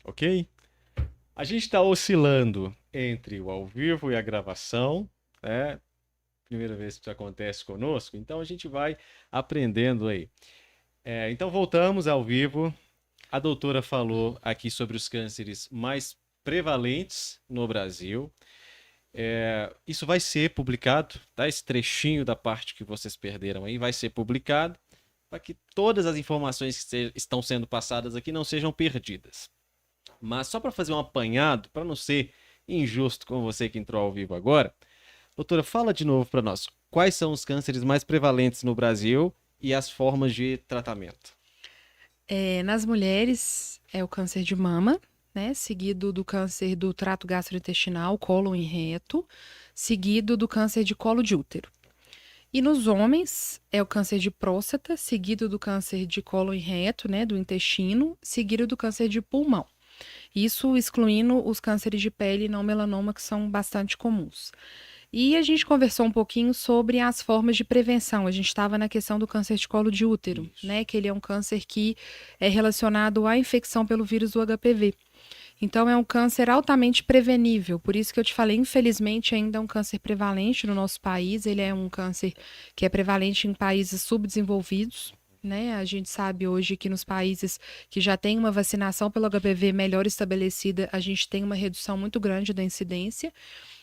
ok? A gente está oscilando entre o ao vivo e a gravação, né? Primeira vez que isso acontece conosco, então a gente vai aprendendo aí. Então voltamos ao vivo. A doutora falou aqui sobre os cânceres mais prevalentes no Brasil. Isso vai ser publicado, tá? Esse trechinho da parte que vocês perderam aí vai ser publicado para que todas as informações que estão sendo passadas aqui não sejam perdidas. Mas só para fazer um apanhado, para não ser injusto com você que entrou ao vivo agora, doutora, fala de novo para nós. Quais são os cânceres mais prevalentes no Brasil e as formas de tratamento? Nas mulheres é o câncer de mama, né? Seguido do câncer do trato gastrointestinal, cólon e reto, seguido do câncer de colo de útero. E nos homens é o câncer de próstata, seguido do câncer de cólon e reto, né, do intestino, seguido do câncer de pulmão. Isso excluindo os cânceres de pele e não melanoma, que são bastante comuns. E a gente conversou um pouquinho sobre as formas de prevenção. A gente estava na questão do câncer de colo de útero, Isso. né? Que ele é um câncer que é relacionado à infecção pelo vírus do HPV. Então, é um câncer altamente prevenível. Por isso que eu te falei, infelizmente, ainda é um câncer prevalente no nosso país. Ele é um câncer que é prevalente em países subdesenvolvidos. Né? A gente sabe hoje que nos países que já tem uma vacinação pelo HPV melhor estabelecida, a gente tem uma redução muito grande da incidência.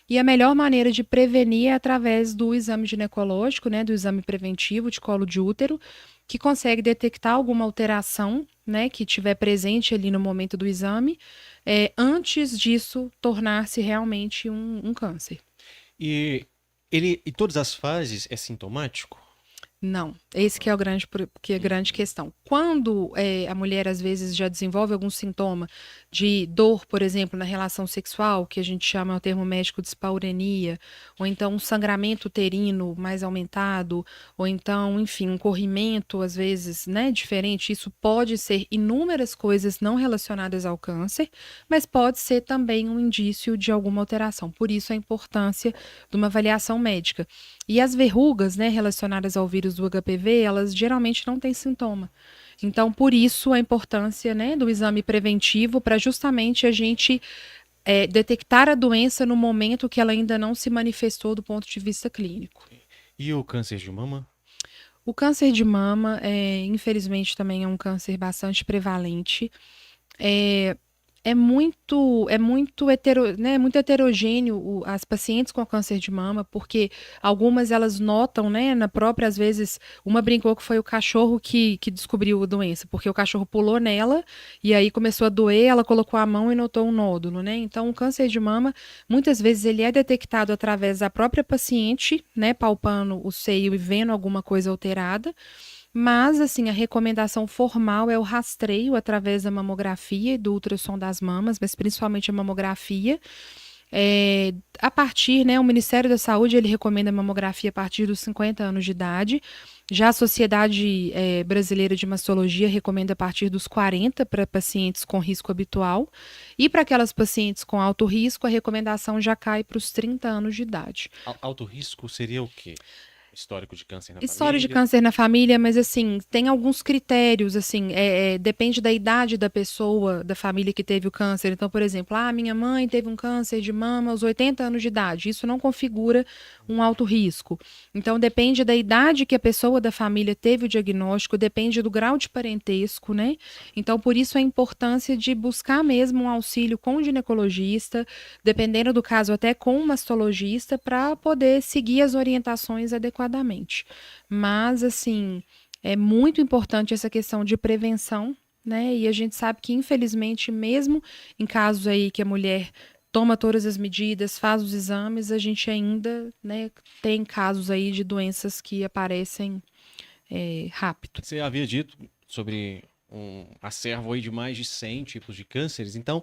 E a melhor maneira de prevenir é através do exame ginecológico, né, do exame preventivo de colo de útero, que consegue detectar alguma alteração, né, que tiver presente ali no momento do exame, antes disso tornar-se realmente um câncer. E ele, em todas as fases, é sintomático? Não, esse que é a grande questão. Quando a mulher às vezes já desenvolve algum sintoma de dor, por exemplo, na relação sexual, que a gente chama o termo médico de dispareunia, ou então um sangramento uterino mais aumentado, ou então, enfim, um corrimento às vezes, né, diferente, isso pode ser inúmeras coisas não relacionadas ao câncer, mas pode ser também um indício de alguma alteração. Por isso a importância de uma avaliação médica. E as verrugas, né, relacionadas ao vírus do HPV, elas geralmente não têm sintoma. Então, por isso a importância, né, do exame preventivo para justamente a gente detectar a doença no momento que ela ainda não se manifestou do ponto de vista clínico. E o câncer de mama? O câncer de mama, infelizmente, também é um câncer bastante prevalente. É, muito heterogêneo as pacientes com câncer de mama, porque algumas elas notam, né, na própria, às vezes, uma brincou que foi o cachorro que descobriu a doença, porque o cachorro pulou nela e aí começou a doer, ela colocou a mão e notou um nódulo, né? Então, o câncer de mama, muitas vezes ele é detectado através da própria paciente, né, palpando o seio e vendo alguma coisa alterada. Mas, assim, a recomendação formal é o rastreio através da mamografia e do ultrassom das mamas, mas principalmente a mamografia. A partir, né, o Ministério da Saúde, ele recomenda a mamografia a partir dos 50 anos de idade. Já a Sociedade Brasileira de Mastologia recomenda a partir dos 40 para pacientes com risco habitual. E para aquelas pacientes com alto risco, a recomendação já cai para os 30 anos de idade. Alto risco seria o quê? Histórico de câncer na História de família? câncer na família, mas assim, tem alguns critérios, assim, depende da idade da pessoa, da família que teve o câncer. Então, por exemplo, minha mãe teve um câncer de mama aos 80 anos de idade. Isso não configura um alto risco. Então, depende da idade que a pessoa da família teve o diagnóstico, depende do grau de parentesco, né? Então, por isso a importância de buscar mesmo um auxílio com o ginecologista, dependendo do caso, até com um mastologista, para poder seguir as orientações adequadamente. Mas, assim, é muito importante essa questão de prevenção, né? E a gente sabe que, infelizmente, mesmo em casos aí que a mulher toma todas as medidas, faz os exames, a gente ainda, né, tem casos aí de doenças que aparecem rápido. Você havia dito sobre um acervo aí de mais de 100 tipos de cânceres, então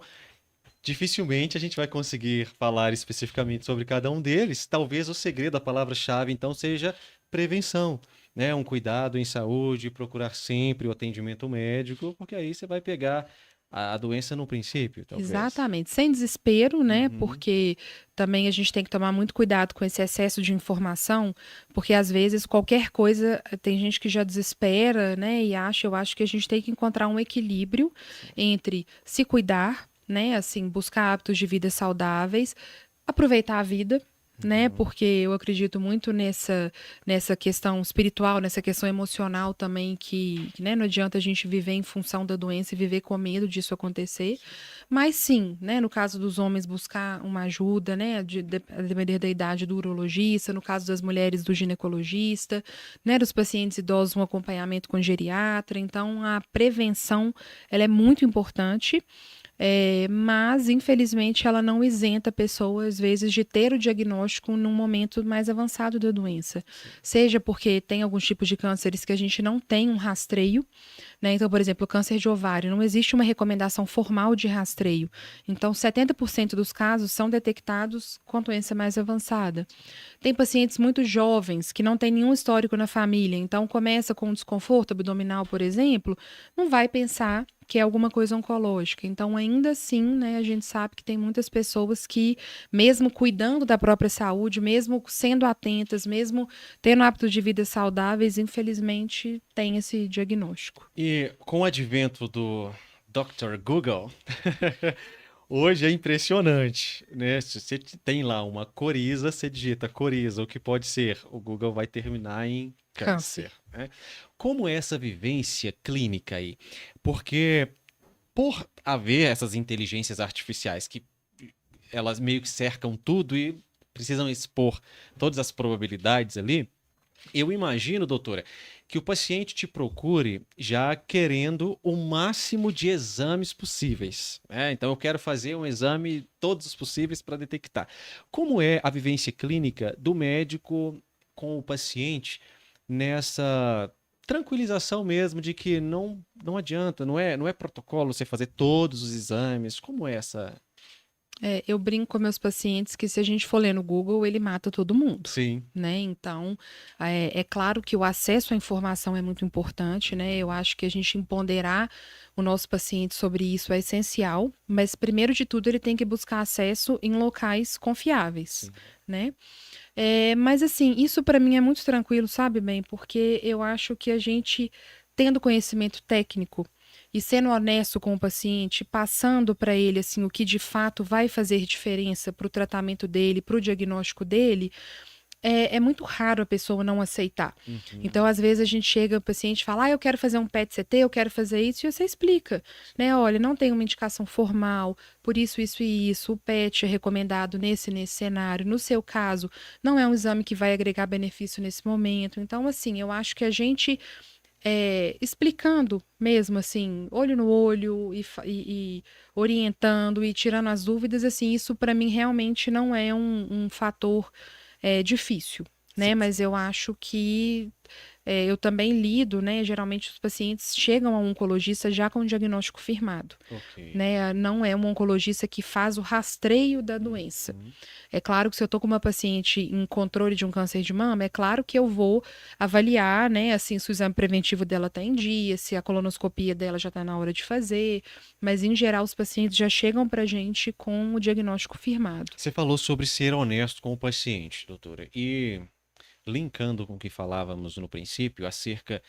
dificilmente a gente vai conseguir falar especificamente sobre cada um deles. Talvez o segredo, a palavra-chave, então, seja prevenção, né? Um cuidado em saúde, procurar sempre o atendimento médico, porque aí você vai pegar a doença no princípio, talvez. Exatamente, sem desespero, né? Uhum. Porque também a gente tem que tomar muito cuidado com esse excesso de informação, porque às vezes qualquer coisa tem gente que já desespera, né? Eu acho que a gente tem que encontrar um equilíbrio Sim. entre se cuidar, né? Assim, buscar hábitos de vida saudáveis, aproveitar a vida, né? Porque eu acredito muito nessa questão espiritual, nessa questão emocional também, né, não adianta a gente viver em função da doença e viver com medo disso acontecer. Mas sim, né, no caso dos homens, buscar uma ajuda, né, a depender da idade do urologista, no caso das mulheres, do ginecologista, né, dos pacientes idosos, um acompanhamento com geriatra. Então, a prevenção, ela é muito importante. Mas, infelizmente, ela não isenta a pessoa, às vezes, de ter o diagnóstico num momento mais avançado da doença. Seja porque tem alguns tipos de cânceres que a gente não tem um rastreio, né? Então, por exemplo, o câncer de ovário, não existe uma recomendação formal de rastreio. Então, 70% dos casos são detectados com doença mais avançada. Tem pacientes muito jovens que não têm nenhum histórico na família, então começa com um desconforto abdominal, por exemplo, não vai pensar que é alguma coisa oncológica. Então, ainda assim, né, a gente sabe que tem muitas pessoas que, mesmo cuidando da própria saúde, mesmo sendo atentas, mesmo tendo hábitos de vida saudáveis, infelizmente, tem esse diagnóstico. E com o advento do Dr. Google, hoje é impressionante, né? Se você tem lá uma coriza, você digita coriza, o que pode ser? O Google vai terminar em Câncer. câncer, né? Como é essa vivência clínica aí? Porque por haver essas inteligências artificiais que elas meio que cercam tudo e precisam expor todas as probabilidades ali, eu imagino, doutora, que o paciente te procure já querendo o máximo de exames possíveis, né? Então, eu quero fazer um exame, todos os possíveis, para detectar. Como é a vivência clínica do médico com o paciente nessa tranquilização mesmo de que não adianta, não é protocolo você fazer todos os exames? Como é essa? Eu brinco com meus pacientes que se a gente for ler no Google, ele mata todo mundo, Sim. né? Então, é claro que o acesso à informação é muito importante, né? Eu acho que a gente empoderar o nosso paciente sobre isso é essencial, mas primeiro de tudo ele tem que buscar acesso em locais confiáveis, Sim. né? Mas assim, isso para mim é muito tranquilo, sabe, bem? Porque eu acho que a gente, tendo conhecimento técnico e sendo honesto com o paciente, passando para ele assim o que de fato vai fazer diferença para o tratamento dele, para o diagnóstico dele, é muito raro a pessoa não aceitar. Uhum. Então, às vezes, a gente chega, o paciente fala, eu quero fazer um PET-CT, eu quero fazer isso, e você explica, né? Olha, não tem uma indicação formal, por isso, isso e isso, o PET é recomendado nesse cenário. No seu caso, não é um exame que vai agregar benefício nesse momento. Então, assim, eu acho que a gente, explicando mesmo, assim, olho no olho e orientando e tirando as dúvidas, assim, isso para mim realmente não é um fator difícil, né? Mas eu acho que eu também lido, né? Geralmente os pacientes chegam ao oncologista já com o diagnóstico firmado, Ok. né? Não é um oncologista que faz o rastreio da doença. Uhum. É claro que se eu tô com uma paciente em controle de um câncer de mama, é claro que eu vou avaliar, né? Assim, se o exame preventivo dela tá em dia, se a colonoscopia dela já tá na hora de fazer, mas em geral os pacientes já chegam pra gente com o diagnóstico firmado. Você falou sobre ser honesto com o paciente, doutora. E linkando com o que falávamos no princípio acerca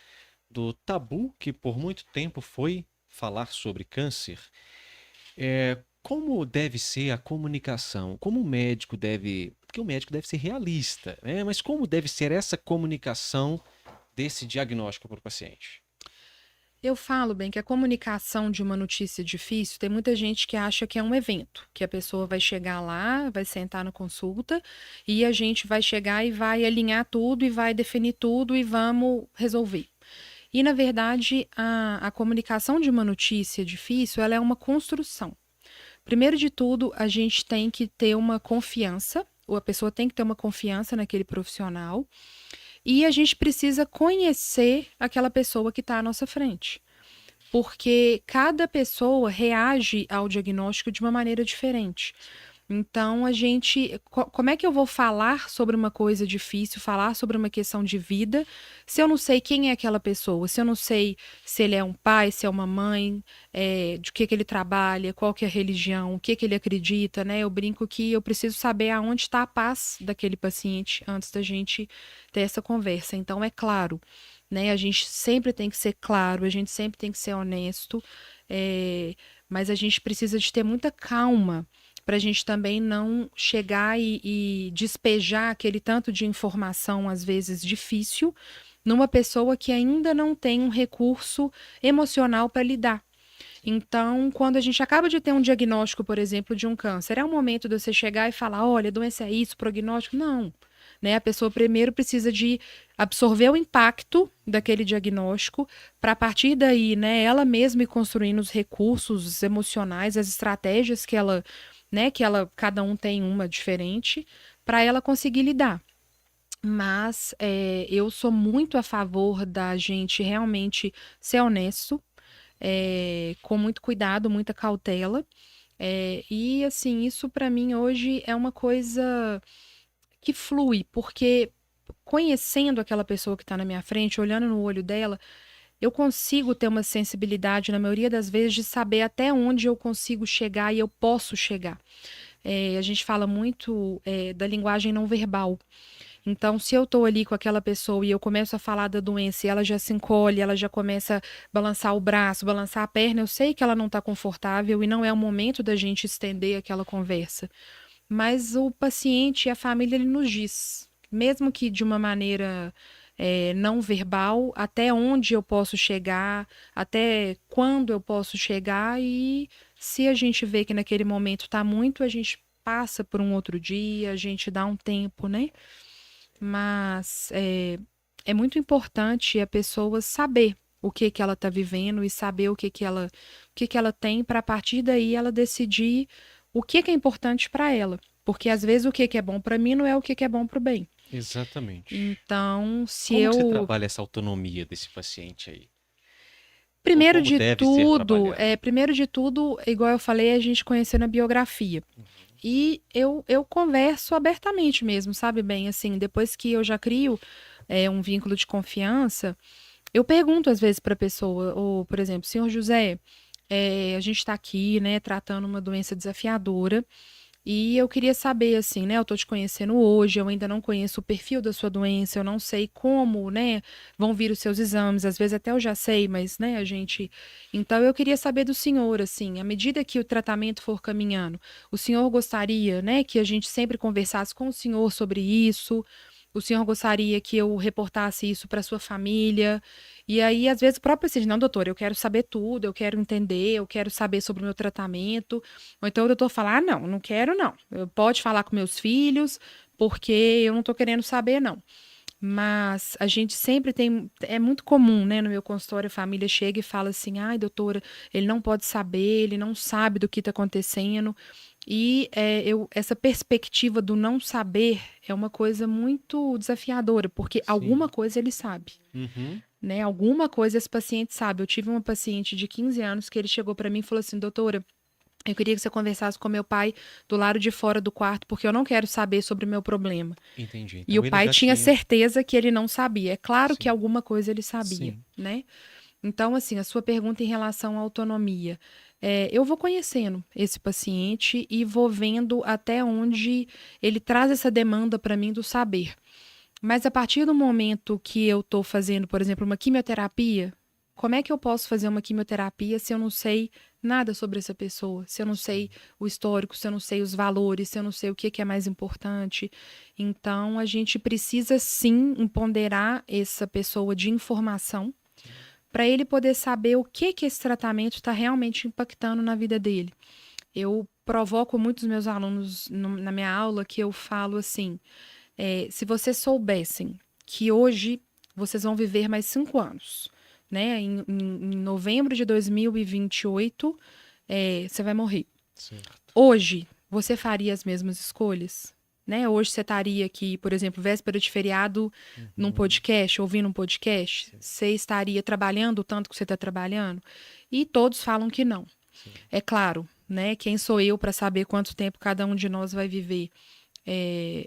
do tabu que por muito tempo foi falar sobre câncer, como deve ser a comunicação? Como o médico deve. Porque o médico deve ser realista, né? Mas como deve ser essa comunicação desse diagnóstico para o paciente? Eu falo bem que a comunicação de uma notícia difícil, tem muita gente que acha que é um evento, que a pessoa vai chegar lá, vai sentar na consulta e a gente vai chegar e vai alinhar tudo e vai definir tudo e vamos resolver. E, na verdade, a comunicação de uma notícia difícil, ela é uma construção. Primeiro de tudo, a gente tem que ter uma confiança, ou a pessoa tem que ter uma confiança naquele profissional, e a gente precisa conhecer aquela pessoa que está à nossa frente. Porque cada pessoa reage ao diagnóstico de uma maneira diferente. Então, a gente. Como é que eu vou falar sobre uma coisa difícil, falar sobre uma questão de vida, se eu não sei quem é aquela pessoa, se eu não sei se ele é um pai, se é uma mãe, de que ele trabalha, qual que é a religião, o que ele acredita, né? Eu brinco que eu preciso saber aonde está a paz daquele paciente antes da gente ter essa conversa. Então, é claro, né? A gente sempre tem que ser claro, a gente sempre tem que ser honesto. É, mas a gente precisa de ter muita calma para a gente também não chegar e despejar aquele tanto de informação, às vezes difícil, numa pessoa que ainda não tem um recurso emocional para lidar. Então, quando a gente acaba de ter um diagnóstico, por exemplo, de um câncer, é o momento de você chegar e falar: olha, a doença é isso, prognóstico? Não. Né? A pessoa primeiro precisa de absorver o impacto daquele diagnóstico, para a partir daí, né, ela mesma ir construindo os recursos emocionais, as estratégias que ela, né, cada um tem uma diferente, para ela conseguir lidar. Mas eu sou muito a favor da gente realmente ser honesto, com muito cuidado, muita cautela. E assim, isso para mim hoje é uma coisa que flui, porque conhecendo aquela pessoa que está na minha frente, olhando no olho dela, eu consigo ter uma sensibilidade, na maioria das vezes, de saber até onde eu consigo chegar e eu posso chegar. A gente fala muito da linguagem não verbal. Então, se eu tô ali com aquela pessoa e eu começo a falar da doença e ela já se encolhe, ela já começa a balançar o braço, balançar a perna, eu sei que ela não tá confortável e não é o momento da gente estender aquela conversa. Mas o paciente e a família, ele nos diz, mesmo que de uma maneira não verbal, até onde eu posso chegar, até quando eu posso chegar, e se a gente vê que naquele momento tá muito, a gente passa por um outro dia, a gente dá um tempo, né? Mas é muito importante a pessoa saber o que que ela está vivendo e saber o que que ela tem, para a partir daí ela decidir o que que é importante para ela. Porque às vezes o que que é bom para mim não é o que que é bom para o bem. Exatamente. Então, se Como que você eu trabalha essa autonomia desse paciente aí? Ou primeiro como de deve ser tudo, trabalhado? igual eu falei, a gente conhecendo a biografia. E eu converso abertamente mesmo, sabe bem, assim, depois que eu já crio um vínculo de confiança, eu pergunto às vezes para a pessoa, ou, por exemplo, senhor José, a gente está aqui, né, tratando uma doença desafiadora, e eu queria saber, assim, né, eu tô te conhecendo hoje, eu ainda não conheço o perfil da sua doença, eu não sei como, né, vão vir os seus exames, às vezes até eu já sei, mas, né, a gente... Então, eu queria saber do senhor, assim, à medida que o tratamento for caminhando, o senhor gostaria, né, que a gente sempre conversasse com o senhor sobre isso? O senhor gostaria que eu reportasse isso para sua família? E aí, às vezes, o próprio paciente, não, doutor, eu quero saber tudo, eu quero entender, eu quero saber sobre o meu tratamento. Ou então o doutor fala, não, não quero não. Pode falar com meus filhos, porque eu não tô querendo saber, não. Mas a gente sempre tem, é muito comum, né, no meu consultório, a família chega e fala assim, ai, doutora, ele não pode saber, ele não sabe do que está acontecendo. E essa perspectiva do não saber é uma coisa muito desafiadora, porque alguma Sim. coisa ele sabe, Uhum. né? Alguma coisa esse paciente sabe. Eu tive uma paciente de 15 anos que ele chegou para mim e falou assim, doutora, eu queria que você conversasse com meu pai do lado de fora do quarto, porque eu não quero saber sobre o meu problema. Entendi. E o Então ele pai já tinha tinha. certeza que ele não sabia. É claro que Sim. alguma coisa ele sabia, Sim. né? Então, assim, a sua pergunta em relação à autonomia. Eu vou conhecendo esse paciente e vou vendo até onde ele traz essa demanda para mim do saber. Mas a partir do momento que eu estou fazendo, por exemplo, uma quimioterapia, como é que eu posso fazer uma quimioterapia se eu não sei nada sobre essa pessoa? Se eu não sei Sim. o histórico, se eu não sei os valores, se eu não sei o que que é mais importante. Então, a gente precisa sim empoderar essa pessoa de informação Sim. para ele poder saber o que que esse tratamento está realmente impactando na vida dele. Eu provoco muitos meus alunos na minha aula que eu falo assim: se vocês soubessem que hoje vocês vão viver mais 5 anos, né? Em novembro de 2028, você vai morrer. Certo. Hoje, você faria as mesmas escolhas? Né? Hoje você estaria aqui, por exemplo, véspera de feriado, num Uhum. podcast, ouvindo um podcast? Sim. Você estaria trabalhando o tanto que você está trabalhando? E todos falam que não. Sim. É claro, né? Quem sou eu para saber quanto tempo cada um de nós vai viver?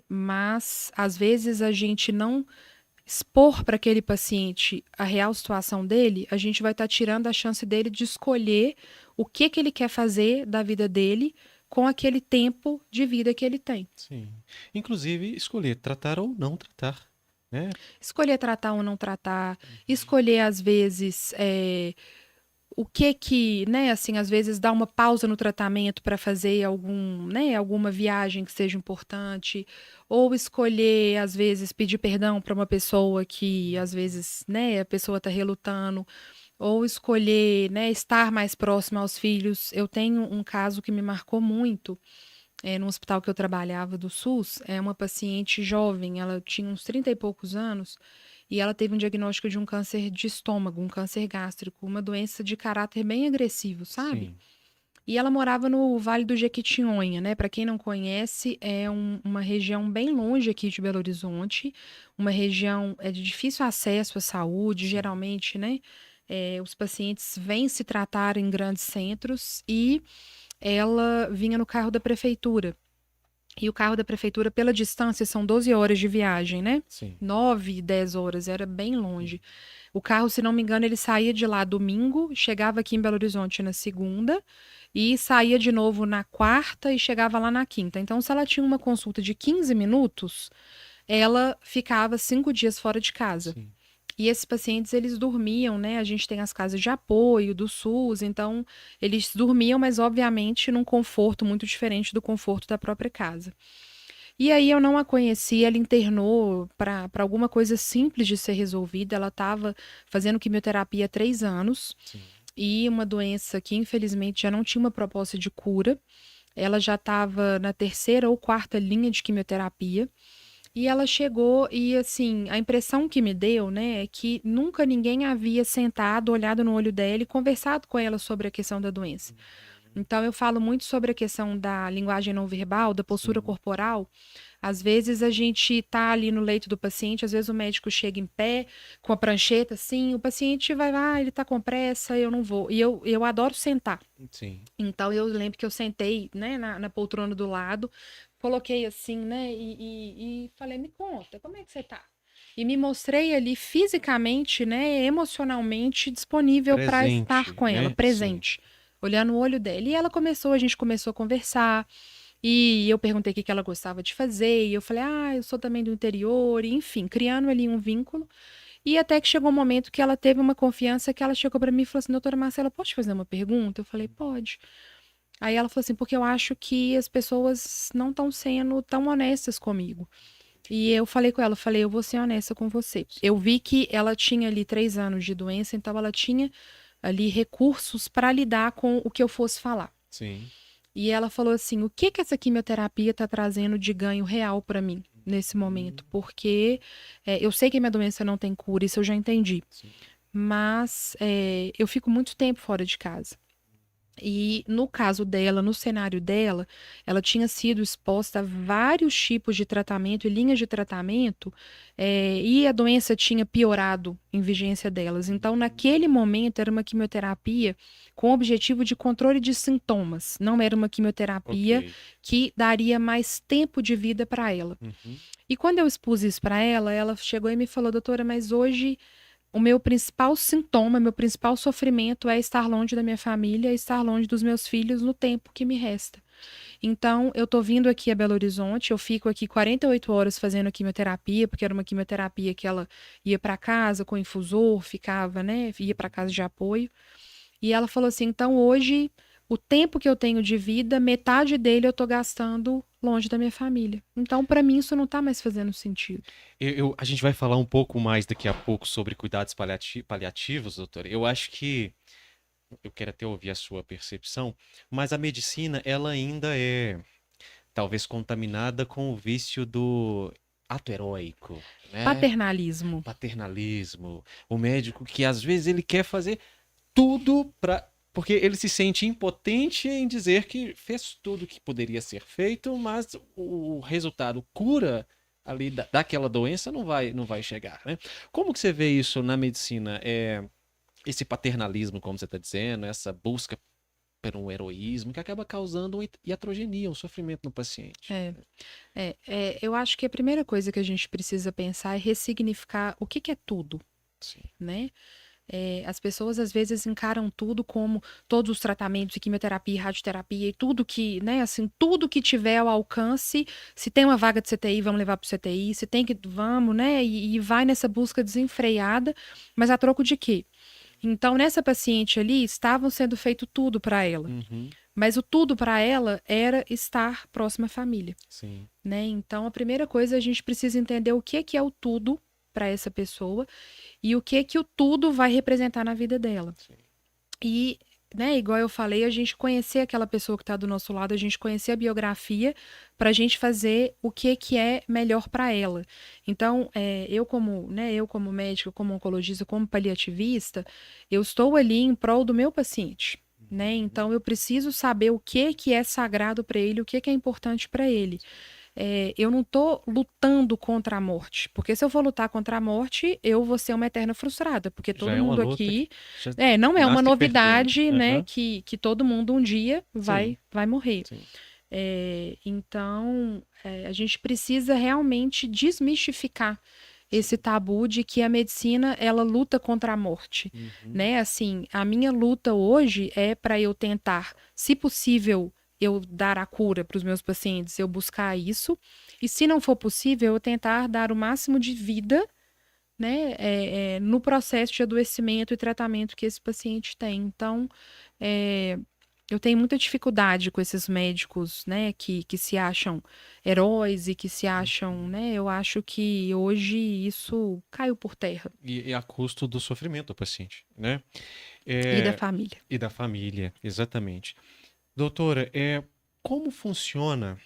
Mas às vezes a gente não expor para aquele paciente a real situação dele, a gente vai estar tirando a chance dele de escolher o que que ele quer fazer da vida dele com aquele tempo de vida que ele tem. Sim. Inclusive, escolher tratar ou não tratar, né? Escolher tratar ou não tratar, Uhum. escolher às vezes o que, né, assim, às vezes dar uma pausa no tratamento para fazer né, alguma viagem que seja importante, ou escolher, às vezes, pedir perdão para uma pessoa que, às vezes, né, a pessoa está relutando, ou escolher, né, estar mais próximo aos filhos. Eu tenho um caso que me marcou muito, no hospital que eu trabalhava do SUS, é uma paciente jovem, ela tinha uns 30 e poucos anos, e ela teve um diagnóstico de um câncer de estômago, um câncer gástrico, uma doença de caráter bem agressivo, sabe? Sim. E ela morava no Vale do Jequitinhonha, né? Para quem não conhece, é uma região bem longe aqui de Belo Horizonte, uma região de difícil acesso à saúde, Sim. geralmente, né? Os pacientes vêm se tratar em grandes centros e ela vinha no carro da prefeitura. E o carro da prefeitura, pela distância, são 12 horas de viagem, né? Sim. 9, 10 horas, era bem longe. O carro, se não me engano, ele saía de lá domingo, chegava aqui em Belo Horizonte na segunda e saía de novo na quarta e chegava lá na quinta. Então, se ela tinha uma consulta de 15 minutos, ela ficava 5 dias fora de casa. Sim. E esses pacientes, eles dormiam, né? A gente tem as casas de apoio do SUS, então eles dormiam, mas obviamente num conforto muito diferente do conforto da própria casa. E aí eu não a conheci, ela internou para alguma coisa simples de ser resolvida. Ela estava fazendo quimioterapia há 3 anos Sim. e uma doença que infelizmente já não tinha uma proposta de cura. Ela já estava na terceira ou quarta linha de quimioterapia. E ela chegou e, assim, a impressão que me deu, né, é que nunca ninguém havia sentado, olhado no olho dela e conversado com ela sobre a questão da doença. Então, eu falo muito sobre a questão da linguagem não verbal, da postura Sim. corporal. Às vezes a gente tá ali no leito do paciente, às vezes o médico chega em pé, com a prancheta, assim, o paciente vai lá, ele tá com pressa, eu não vou. E eu adoro sentar. Sim. Então, eu lembro que eu sentei, né, na poltrona do lado, coloquei assim, né, e falei, me conta, como é que você tá? E me mostrei ali fisicamente, né, emocionalmente disponível para estar Presente, com ela, né? Sim. presente, olhando o olho dela. E ela começou, a gente começou a conversar, e eu perguntei o que que ela gostava de fazer, e eu falei, eu sou também do interior, e, enfim, criando ali um vínculo. E até que chegou um momento que ela teve uma confiança que ela chegou para mim e falou assim, doutora Marcela, posso te fazer uma pergunta? Eu falei, pode. Aí ela falou assim, porque eu acho que as pessoas não estão sendo tão honestas comigo. E eu falei com ela, eu falei, eu vou ser honesta com você. Eu vi que ela tinha ali 3 anos de doença, então ela tinha ali recursos para lidar com o que eu fosse falar. Sim. E ela falou assim, o que que essa quimioterapia está trazendo de ganho real para mim nesse momento? Porque eu sei que minha doença não tem cura, isso eu já entendi. Sim. Mas eu fico muito tempo fora de casa. E no caso dela, no cenário dela, ela tinha sido exposta a vários tipos de tratamento e linhas de tratamento, e a doença tinha piorado em vigência delas. Então, naquele momento, era uma quimioterapia com o objetivo de controle de sintomas. Não era uma quimioterapia Ok. que daria mais tempo de vida para ela. Uhum. E quando eu expus isso para ela, ela chegou e me falou, doutora, mas hoje o meu principal sintoma, meu principal sofrimento é estar longe da minha família, estar longe dos meus filhos no tempo que me resta. Então, eu tô vindo aqui a Belo Horizonte, eu fico aqui 48 horas fazendo a quimioterapia, porque era uma quimioterapia que ela ia para casa com infusor, ficava, né, ia para casa de apoio. E ela falou assim: "Então, hoje, o tempo que eu tenho de vida, metade dele eu tô gastando longe da minha família. Então, para mim isso não tá mais fazendo sentido." A gente vai falar um pouco mais daqui a pouco sobre cuidados paliativos, doutor. Eu acho que eu quero até ouvir a sua percepção, mas a medicina, ela ainda é talvez contaminada com o vício do ato heróico, né? Paternalismo. Paternalismo. O médico que às vezes ele quer fazer tudo para porque ele se sente impotente em dizer que fez tudo o que poderia ser feito, mas o resultado cura ali daquela doença não vai chegar, né? Como que você vê isso na medicina? Esse paternalismo, como você está dizendo, essa busca por um heroísmo que acaba causando uma iatrogenia, um sofrimento no paciente. É, eu acho que a primeira coisa que a gente precisa pensar é ressignificar o que que é tudo, Sim. né? As pessoas às vezes encaram tudo como todos os tratamentos, e quimioterapia, radioterapia e tudo que, né, assim, tudo que tiver ao alcance. Se tem uma vaga de CTI, vamos levar para o CTI. Se tem que, vamos, né? E vai nessa busca desenfreada, mas a troco de quê? Então, nessa paciente ali, estavam sendo feito tudo para ela. Uhum. Mas o tudo para ela era estar próxima à família, Sim. né? Então, a primeira coisa, a gente precisa entender o que é o tudo para essa pessoa e o que o tudo vai representar na vida dela. Sim. E, né, igual eu falei, a gente conhecer aquela pessoa que está do nosso lado, a gente conhecer a biografia para a gente fazer o que é melhor para ela. Então, eu como médica, como oncologista, como paliativista, eu estou ali em prol do meu paciente. Né? Então, eu preciso saber o que é sagrado para ele, o que é importante para ele. Eu não estou lutando contra a morte, porque se eu for lutar contra a morte, eu vou ser uma eterna frustrada, porque Já todo é uma mundo luta que aqui, já não é uma nasce perdendo. novidade, né, Aham. que todo mundo um dia Sim, vai morrer. sim. Então, a gente precisa realmente desmistificar esse tabu de que a medicina ela luta contra a morte, Uhum. né? Assim, a minha luta hoje é para eu tentar, se possível, eu dar a cura para os meus pacientes, eu buscar isso, e se não for possível, eu tentar dar o máximo de vida, né, no processo de adoecimento e tratamento que esse paciente tem. Então, é, eu tenho muita dificuldade com esses médicos, né, que se acham heróis e que se acham, né, eu acho que hoje isso caiu por terra. E a custo do sofrimento do paciente, né? E da É, família. e da família, exatamente. Doutora, como funciona,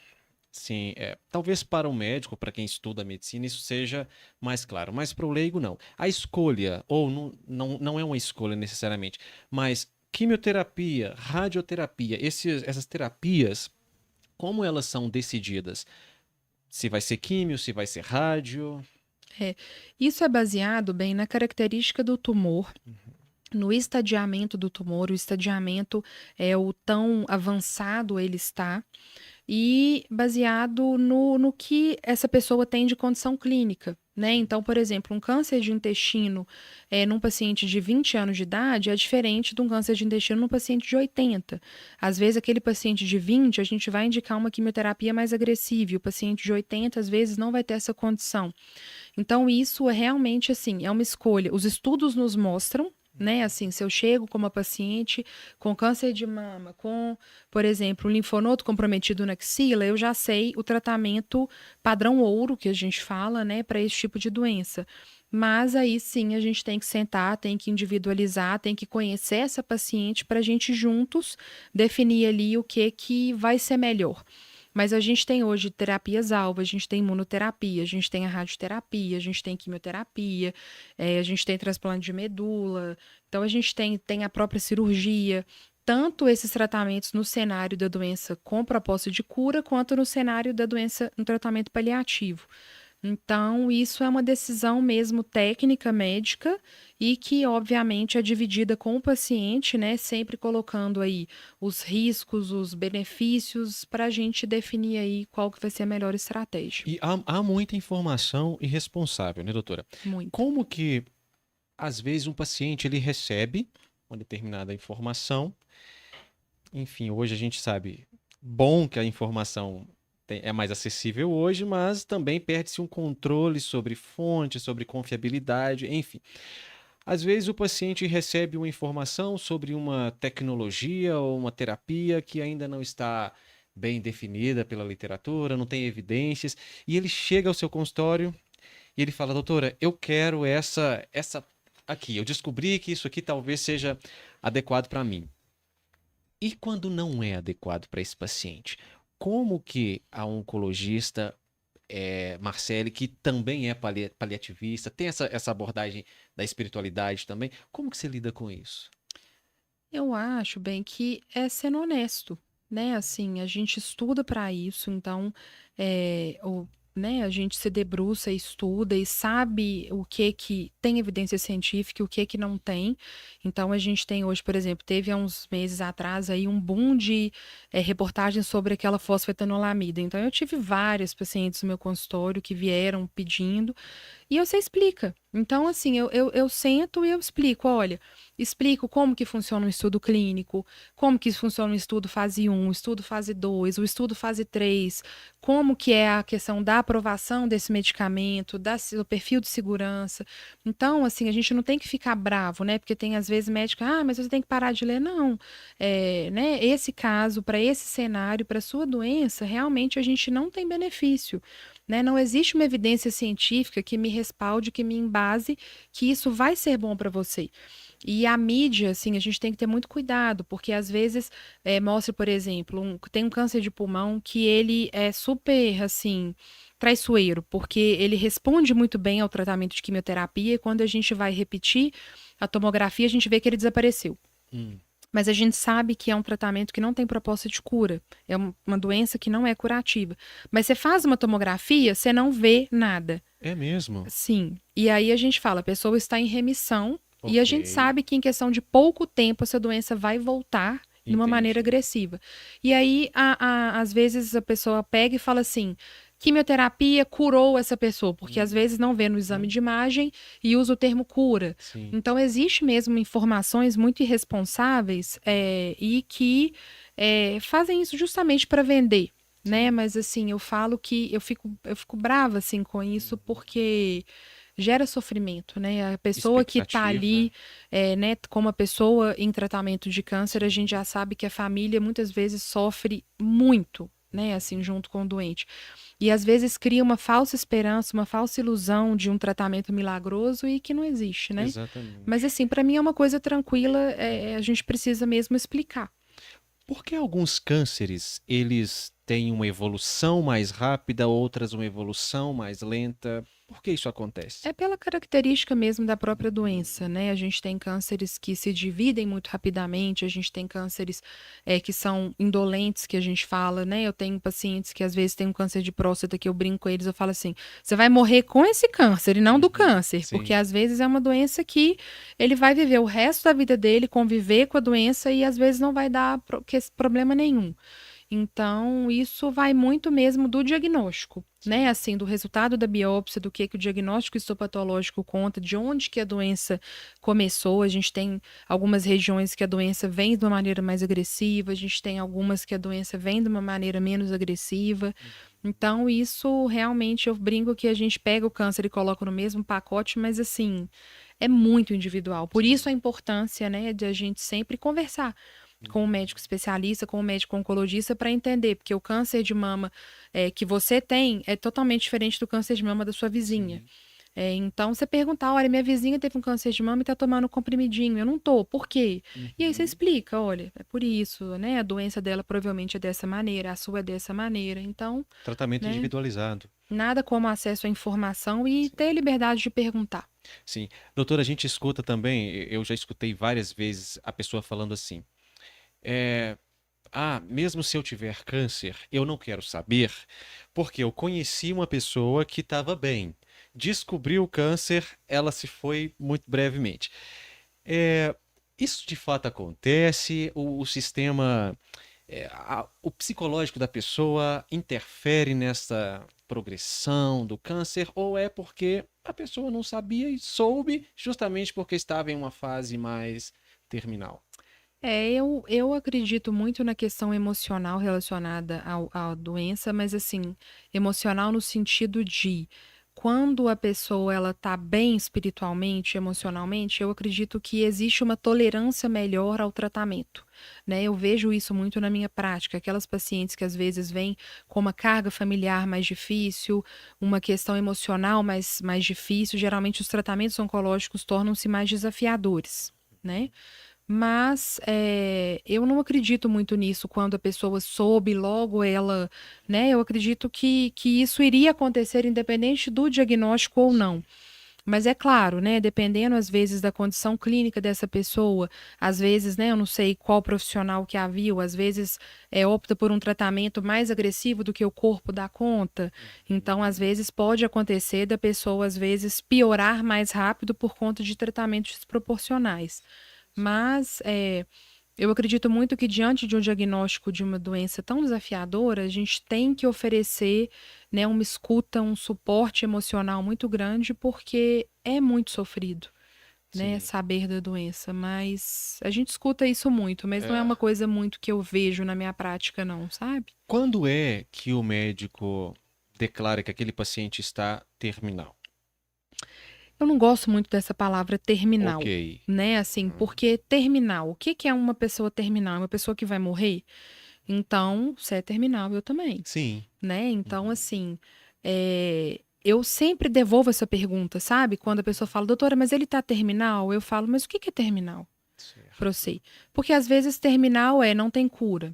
sim, talvez para o médico, para quem estuda medicina, isso seja mais claro, mas para o leigo não. A escolha, ou não é uma escolha necessariamente, mas quimioterapia, radioterapia, essas terapias, como elas são decididas? Se vai ser químio, se vai ser rádio? É, isso é baseado bem na característica do tumor, no estadiamento do tumor. O estadiamento é o tão avançado ele está, e baseado no que essa pessoa tem de condição clínica. Né? Sim. Então, por exemplo, um câncer de intestino num paciente de 20 anos de idade é diferente de um câncer de intestino num paciente de 80. Às vezes, aquele paciente de 20, a gente vai indicar uma quimioterapia mais agressiva, e o paciente de 80, às vezes, não vai ter essa condição. Então, isso é realmente assim, é uma escolha. Os estudos nos mostram, né? Assim, se eu chego com uma paciente com câncer de mama, com, por exemplo, um linfonodo comprometido na axila, eu já sei o tratamento padrão ouro, que a gente fala, né, para esse tipo de doença. Mas aí sim a gente tem que sentar, tem que individualizar, tem que conhecer essa paciente para a gente juntos definir ali o que vai ser melhor. Mas a gente tem hoje terapias-alvo, a gente tem imunoterapia, a gente tem a radioterapia, a gente tem quimioterapia, a gente tem transplante de medula, então a gente tem a própria cirurgia. Tanto esses tratamentos no cenário da doença com propósito de cura, quanto no cenário da doença no tratamento paliativo. Então, isso é uma decisão mesmo técnica médica e que, obviamente, é dividida com o paciente, né? Sempre colocando aí os riscos, os benefícios, para a gente definir aí qual que vai ser a melhor estratégia. E há muita informação irresponsável, né, doutora? Muito. Como que, às vezes, um paciente ele recebe uma determinada informação, enfim, hoje a gente sabe, bom que a informação é mais acessível hoje, mas também perde-se um controle sobre fonte, sobre confiabilidade, enfim. Às vezes o paciente recebe uma informação sobre uma tecnologia ou uma terapia que ainda não está bem definida pela literatura, não tem evidências, e ele chega ao seu consultório e ele fala: doutora, eu quero essa aqui. Eu descobri que isso aqui talvez seja adequado para mim. E quando não é adequado para esse paciente? Como que a oncologista Marcele, que também é paliativista, tem essa abordagem da espiritualidade também. Como que você lida com isso? Eu acho, bem, que é sendo honesto, né? Assim, a gente estuda para isso, então, né, a gente se debruça, estuda e sabe o que tem evidência científica e o que não tem. Então, a gente tem hoje, por exemplo, teve há uns meses atrás aí um boom de reportagens sobre aquela fosfetanolamida. Então, eu tive vários pacientes no meu consultório que vieram pedindo. E você explica. Então, assim, eu sento e eu explico, olha, explico como que funciona um estudo clínico, como que funciona um estudo fase 1, estudo fase 2, o estudo fase 3, como que é a questão da aprovação desse medicamento, do perfil de segurança. Então, assim, a gente não tem que ficar bravo, né? Porque tem, às vezes, médico, mas você tem que parar de ler. Não. Né, esse caso, para esse cenário, para sua doença, realmente a gente não tem benefício. Né? Não existe uma evidência científica que me respalde, que me embase que isso vai ser bom para você. E a mídia, assim, a gente tem que ter muito cuidado, porque às vezes mostra, por exemplo, tem um câncer de pulmão que ele é super, assim, traiçoeiro, porque ele responde muito bem ao tratamento de quimioterapia e quando a gente vai repetir a tomografia, a gente vê que ele desapareceu. Hum. Mas a gente sabe que é um tratamento que não tem proposta de cura. É uma doença que não é curativa. Mas você faz uma tomografia, você não vê nada. É mesmo? Sim. E aí a gente fala, a pessoa está em remissão e a Ok, gente sabe que em questão de pouco tempo essa doença vai voltar de uma maneira entendi. agressiva. E aí, às vezes, a pessoa pega e fala assim: quimioterapia curou essa pessoa, porque às Hum. vezes não vê no exame de imagem e usa o termo cura. Sim. Então, existe mesmo informações muito irresponsáveis e que fazem isso justamente para vender. Né? Sim. Mas assim, eu falo que eu fico brava assim com isso porque gera sofrimento, né? A pessoa que está Expectativa. ali, né, como a pessoa em tratamento de câncer, a gente Sim. já sabe que a família muitas vezes sofre muito, né, assim, Uhum. junto com o doente. E às vezes cria uma falsa esperança, uma falsa ilusão de um tratamento milagroso e que não existe, né? Mas Exatamente. assim, para mim é uma coisa tranquila, a gente precisa mesmo explicar. Por que alguns cânceres, eles têm uma evolução mais rápida, outras uma evolução mais lenta? Por que isso acontece? É pela característica mesmo da própria doença, né? A gente tem cânceres que se dividem muito rapidamente, a gente tem cânceres que são indolentes, que a gente fala, né? Eu tenho pacientes que às vezes têm um câncer de próstata que eu brinco com eles, eu falo assim: você vai morrer com esse câncer e não do Uhum. câncer, porque Sim, às vezes é uma doença que ele vai viver o resto da vida dele, conviver com a doença e às vezes não vai dar problema nenhum. Então, isso vai muito mesmo do diagnóstico, né? sim. Assim, do resultado da biópsia, do que o diagnóstico histopatológico conta, de onde que a doença começou. A gente tem algumas regiões que a doença vem de uma maneira mais agressiva, a gente tem algumas que a doença vem de uma maneira menos agressiva. Então, isso realmente eu brinco que a gente pega o câncer e coloca no mesmo pacote, mas assim, é muito individual. Por isso Sim. a importância, né, de a gente sempre conversar com o Uhum. médico especialista, com o médico oncologista, para entender, porque o câncer de mama que você tem é totalmente diferente do câncer de mama da sua vizinha. Sim. Então, você perguntar, olha, minha vizinha teve um câncer de mama e está tomando um comprimidinho, eu não tô, por quê? E aí você Uhum. explica, olha, é por isso, né? A doença dela provavelmente é dessa maneira, a sua é dessa maneira. Então, Tratamento né, individualizado. nada como acesso à informação e Sim. ter liberdade de perguntar. Sim. Doutora, a gente escuta também, eu já escutei várias vezes a pessoa falando assim, é, mesmo se eu tiver câncer, eu não quero saber, porque eu conheci uma pessoa que estava bem. Descobriu o câncer, ela se foi muito brevemente. É, isso de fato acontece? O sistema, o psicológico da pessoa interfere nessa progressão do câncer? Ou é porque a pessoa não sabia e soube justamente porque estava em uma fase mais terminal? Eu acredito muito na questão emocional relacionada à doença, mas assim, emocional no sentido de quando a pessoa ela tá bem espiritualmente, emocionalmente, eu acredito que existe uma tolerância melhor ao tratamento, né? Eu vejo isso muito na minha prática, aquelas pacientes que às vezes vêm com uma carga familiar mais difícil, uma questão emocional mais difícil, geralmente os tratamentos oncológicos tornam-se mais desafiadores, né? Mas eu não acredito muito nisso quando a pessoa soube, logo ela, né? Eu acredito que isso iria acontecer independente do diagnóstico ou não. Sim. Mas é claro, né? Dependendo às vezes da condição clínica dessa pessoa, às vezes, né? Eu não sei qual profissional que a viu, às vezes opta por um tratamento mais agressivo do que o corpo dá conta. Então, às Uhum. vezes pode acontecer da pessoa às vezes piorar mais rápido por conta de tratamentos desproporcionais. Sim. Mas Eu acredito muito que diante de um diagnóstico de uma doença tão desafiadora, a gente tem que oferecer, né, uma escuta, um suporte emocional muito grande, porque é muito sofrido, né, Sim. saber da doença. Mas a gente escuta isso muito, mas não é É. uma coisa muito que eu vejo na minha prática, não, sabe? Quando é que o médico declara que aquele paciente está terminal? Eu não gosto muito dessa palavra Ok. terminal, né? Assim, Uhum. porque terminal, o que que é uma pessoa terminal? É uma pessoa que vai morrer? Então, se é terminal, eu também, Sim. né? Então, Uhum. assim, eu sempre devolvo essa pergunta, sabe? Quando a pessoa fala, doutora, mas ele tá terminal? Eu falo, mas o que que é terminal pra Certo. você? Porque às vezes terminal é não tem cura.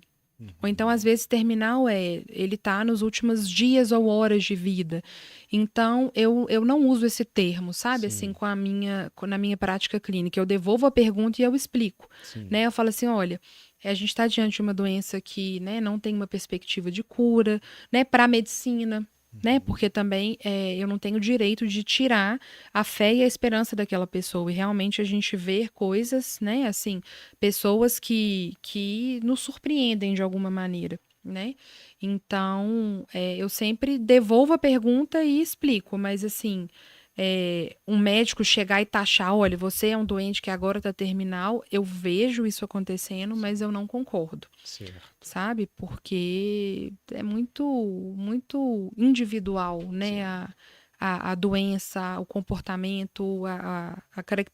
Ou então, às Uhum. vezes, terminal é ele tá nos últimos dias ou horas de vida. Então, eu não uso esse termo, sabe? Assim, Sim, na minha prática clínica. Eu devolvo a pergunta e eu explico, sim, né? Eu falo assim, olha, a gente está diante de uma doença que, né, não tem uma perspectiva de cura, né? Para a medicina, né? uhum, Porque também eu não tenho o direito de tirar a fé e a esperança daquela pessoa. E realmente a gente vê coisas, né? Assim, pessoas que nos surpreendem de alguma maneira, né? Então, eu sempre devolvo a pergunta e explico, mas assim, um médico chegar e taxar, olha, você é um doente que agora está terminal, eu vejo isso acontecendo, mas eu não concordo, certo, sabe? Porque é muito, muito individual, né? sim. A doença, o comportamento,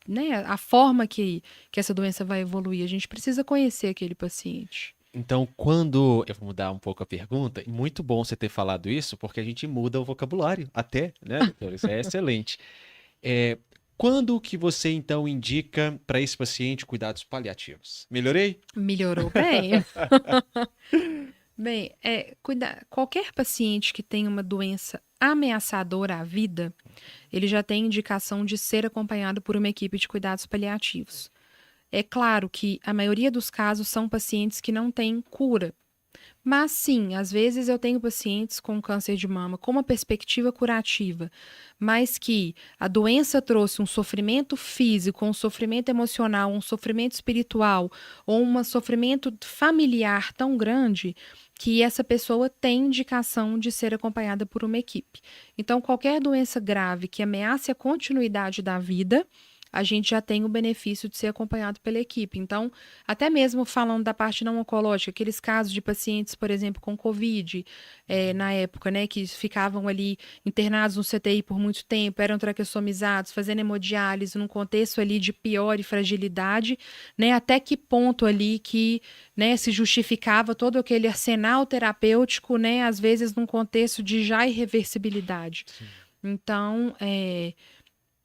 né? A forma que essa doença vai evoluir. A gente precisa conhecer aquele paciente. Então, quando eu vou mudar um pouco a pergunta, e muito bom você ter falado isso, porque a gente muda o vocabulário até, né, doutor? Isso é excelente. É, quando que você então indica para esse paciente cuidados paliativos? Melhorei? Melhorou bem? Bem, qualquer paciente que tenha uma doença ameaçadora à vida, ele já tem indicação de ser acompanhado por uma equipe de cuidados paliativos. É claro que a maioria dos casos são pacientes que não têm cura. Mas sim, às vezes eu tenho pacientes com câncer de mama com uma perspectiva curativa, mas que a doença trouxe um sofrimento físico, um sofrimento emocional, um sofrimento espiritual ou um sofrimento familiar tão grande que essa pessoa tem indicação de ser acompanhada por uma equipe. Então, qualquer doença grave que ameace a continuidade da vida, a gente já tem o benefício de ser acompanhado pela equipe. Então, até mesmo falando da parte não oncológica, aqueles casos de pacientes, por exemplo, com Covid, na época, né, que ficavam ali internados no CTI por muito tempo, eram traqueostomizados, fazendo hemodiálise, num contexto ali de pior e fragilidade, né, até que ponto ali que, né, se justificava todo aquele arsenal terapêutico, né, às vezes num contexto de já irreversibilidade. Sim. Então,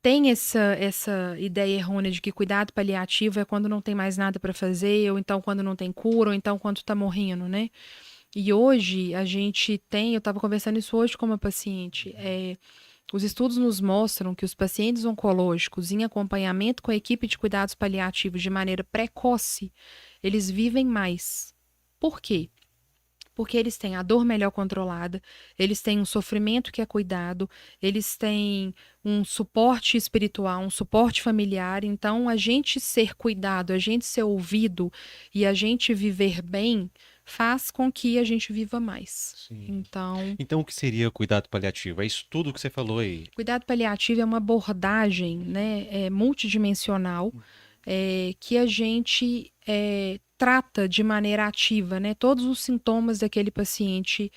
tem essa ideia errônea de que cuidado paliativo é quando não tem mais nada para fazer, ou então quando não tem cura, ou então quando está morrendo, né? E hoje a gente tem, eu estava conversando isso hoje com uma paciente, os estudos nos mostram que os pacientes oncológicos em acompanhamento com a equipe de cuidados paliativos de maneira precoce, eles vivem mais. Por quê? Porque eles têm a dor melhor controlada, eles têm um sofrimento que é cuidado, eles têm um suporte espiritual, um suporte familiar. Então, a gente ser cuidado, a gente ser ouvido e a gente viver bem faz com que a gente viva mais. Sim. Então, Então, o que seria cuidado paliativo? É isso tudo que você falou aí. cuidado paliativo é uma abordagem, né, multidimensional, Uhum. que a gente trata de maneira ativa, né, todos os sintomas daquele paciente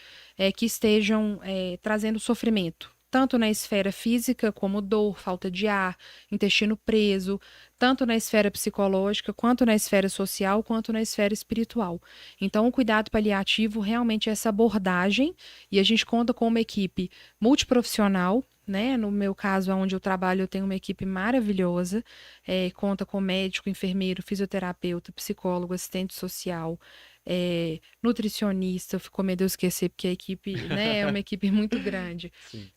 que estejam trazendo sofrimento, tanto na esfera física, como dor, falta de ar, intestino preso, tanto na esfera psicológica, quanto na esfera social, quanto na esfera espiritual. Então, o cuidado paliativo realmente é essa abordagem, e a gente conta com uma equipe multiprofissional, né? No meu caso, onde eu trabalho, eu tenho uma equipe maravilhosa, conta com médico, enfermeiro, fisioterapeuta, psicólogo, assistente social, nutricionista. Ficou medo de eu esquecer, porque a equipe, né, é uma equipe muito grande. Sim.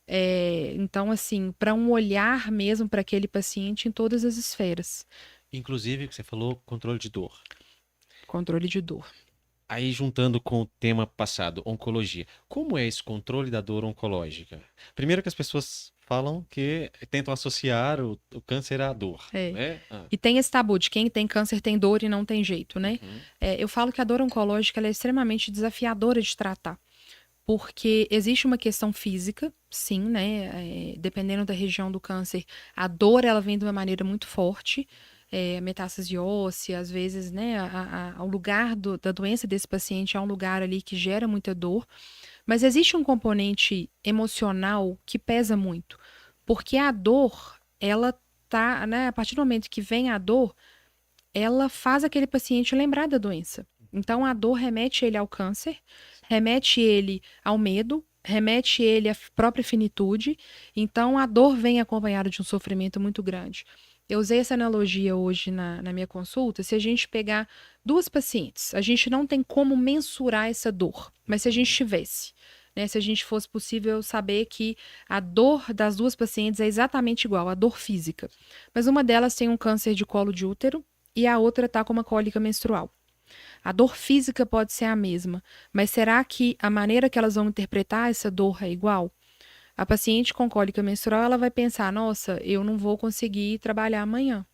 Então, assim, para um olhar mesmo para aquele paciente em todas as esferas. Inclusive, o que você falou, controle de dor. Controle de dor. Aí, juntando com o tema passado, oncologia. Como é esse controle da dor oncológica? Primeiro que as pessoas falam que tentam associar o câncer à dor, É. né? E tem esse tabu de quem tem câncer tem dor e não tem jeito, né? Uhum. Eu falo que a dor oncológica ela é extremamente desafiadora de tratar, porque existe uma questão física, sim, né? Dependendo da região do câncer, a dor ela vem de uma maneira muito forte, metástase óssea, às vezes, né? O lugar da doença desse paciente é um lugar ali que gera muita dor, mas existe um componente emocional que pesa muito, porque a dor, ela tá, né? A partir do momento que vem a dor, ela faz aquele paciente lembrar da doença. Então, a dor remete ele ao câncer, remete ele ao medo, remete ele à própria finitude. Então, a dor vem acompanhada de um sofrimento muito grande. Eu usei essa analogia hoje na minha consulta. Se a gente pegar duas pacientes, a gente não tem como mensurar essa dor, mas se a gente tivesse, né, se a gente fosse possível saber que a dor das duas pacientes é exatamente igual, a dor física, mas uma delas tem um câncer de colo de útero e a outra está com uma cólica menstrual. A dor física pode ser a mesma, mas será que a maneira que elas vão interpretar essa dor é igual? A paciente com cólica menstrual, ela vai pensar, nossa, eu não vou conseguir trabalhar amanhã.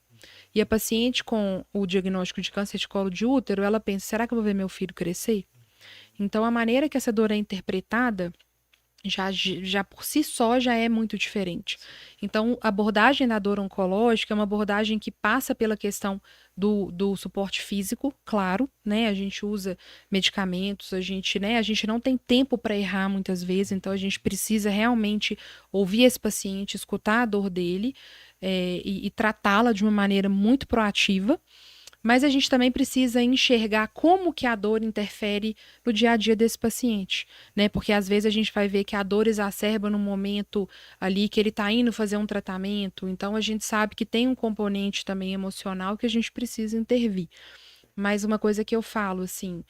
E a paciente com o diagnóstico de câncer de colo de útero, ela pensa, será que eu vou ver meu filho crescer? Então, a maneira que essa dor é interpretada já por si só já é muito diferente. Então, a abordagem da dor oncológica é uma abordagem que passa pela questão do suporte físico, claro, né? A gente usa medicamentos, a gente não tem tempo para errar muitas vezes, então a gente precisa realmente ouvir esse paciente, escutar a dor dele, e tratá-la de uma maneira muito proativa. Mas a gente também precisa enxergar como que a dor interfere no dia a dia desse paciente, né? Porque às vezes a gente vai ver que a dor exacerba no momento ali que ele está indo fazer um tratamento, então a gente sabe que tem um componente também emocional que a gente precisa intervir. Mas uma coisa que eu falo, assim,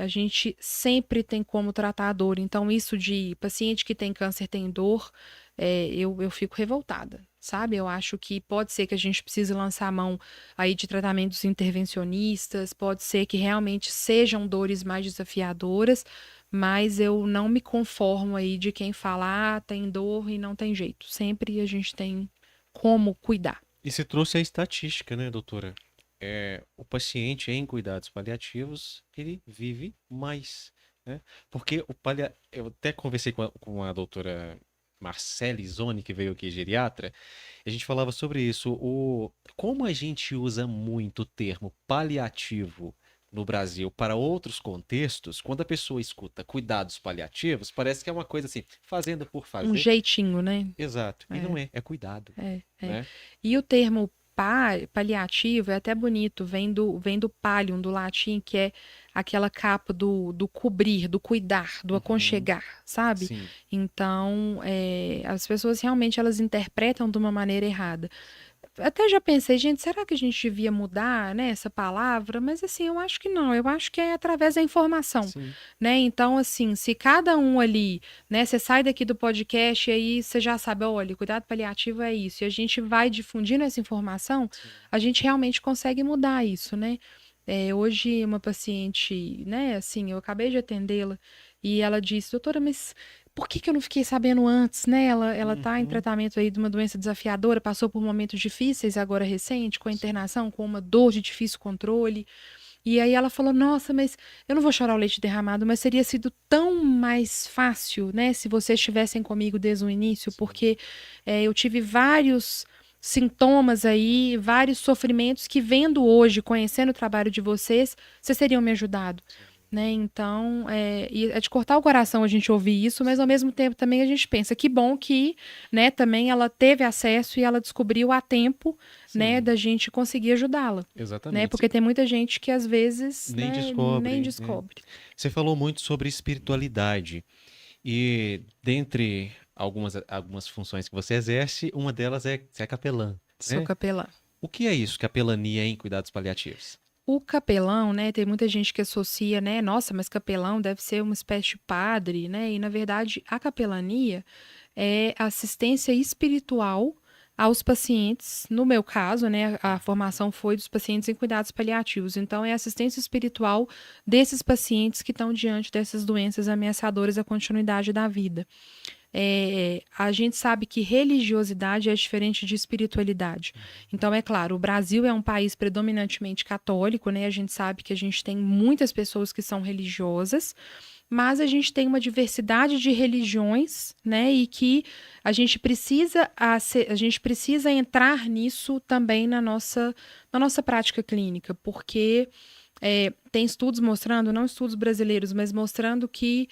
a gente sempre tem como tratar a dor. Então, isso de paciente que tem câncer tem dor, eu fico revoltada, sabe? Eu acho que pode ser que a gente precise lançar a mão aí de tratamentos intervencionistas, pode ser que realmente sejam dores mais desafiadoras, mas eu não me conformo aí de quem fala, tem dor e não tem jeito. Sempre a gente tem como cuidar. E você trouxe a estatística, né, doutora? O paciente em cuidados paliativos, ele vive mais, né? Porque eu até conversei com a doutora Marcele Zoni, que veio aqui, geriatra, e a gente falava sobre isso. Como a gente usa muito o termo paliativo no Brasil para outros contextos, quando a pessoa escuta cuidados paliativos, parece que é uma coisa assim, fazendo por Um fazer. jeitinho, né? Exato. E É. não é cuidado, É. né? E o termo paliativo é até bonito, vem do pallium, do latim, que é aquela capa do cobrir, do cuidar, do Uhum. aconchegar, sabe? Sim. Então, as pessoas realmente elas interpretam de uma maneira errada. Até já pensei, gente, será que a gente devia mudar, né, essa palavra? Mas assim, eu acho que não. Eu acho que é através da informação, Sim. né? Então, assim, se cada um ali, né, você sai daqui do podcast e aí você já sabe, olha, cuidado paliativo é isso. E a gente vai difundindo essa informação, Sim. a gente realmente consegue mudar isso, né? Hoje, uma paciente, né, assim, eu acabei de atendê-la e ela disse, doutora, mas por que que eu não fiquei sabendo antes, né? Ela tá em Uhum. tratamento aí de uma doença desafiadora, passou por momentos difíceis agora recente, com a internação, com uma dor de difícil controle. E aí ela falou: Nossa, mas eu não vou chorar o leite derramado, mas teria sido tão mais fácil, né, se vocês estivessem comigo desde o início, Sim. porque eu tive vários sintomas aí, vários sofrimentos que vendo hoje, conhecendo o trabalho de vocês teriam me ajudado. Sim. Né? Então, e é de cortar o coração a gente ouvir isso, mas ao mesmo tempo também a gente pensa que bom que, né, também ela teve acesso e ela descobriu a tempo, né, Sim. da gente conseguir ajudá-la, né? Exatamente. Porque tem muita gente que às vezes, Nem né, nem descobre, né? descobre. Você falou muito sobre espiritualidade e dentre algumas funções que você exerce, uma delas é ser capelã, Sou né? capelã. O que é isso, capelania em cuidados paliativos? O capelão, né, tem muita gente que associa, né, nossa, mas capelão deve ser uma espécie de padre, né? E na verdade, a capelania é assistência espiritual aos pacientes. No meu caso, né, a formação foi dos pacientes em cuidados paliativos. Então, é assistência espiritual desses pacientes que estão diante dessas doenças ameaçadoras à continuidade da vida. a gente sabe que religiosidade é diferente de espiritualidade. Então, é claro, o Brasil é um país predominantemente católico, né? A gente sabe que a gente tem muitas pessoas que são religiosas, mas a gente tem uma diversidade de religiões, né? E que a gente precisa entrar nisso também na nossa prática clínica, porque tem estudos mostrando, não estudos brasileiros, mas mostrando que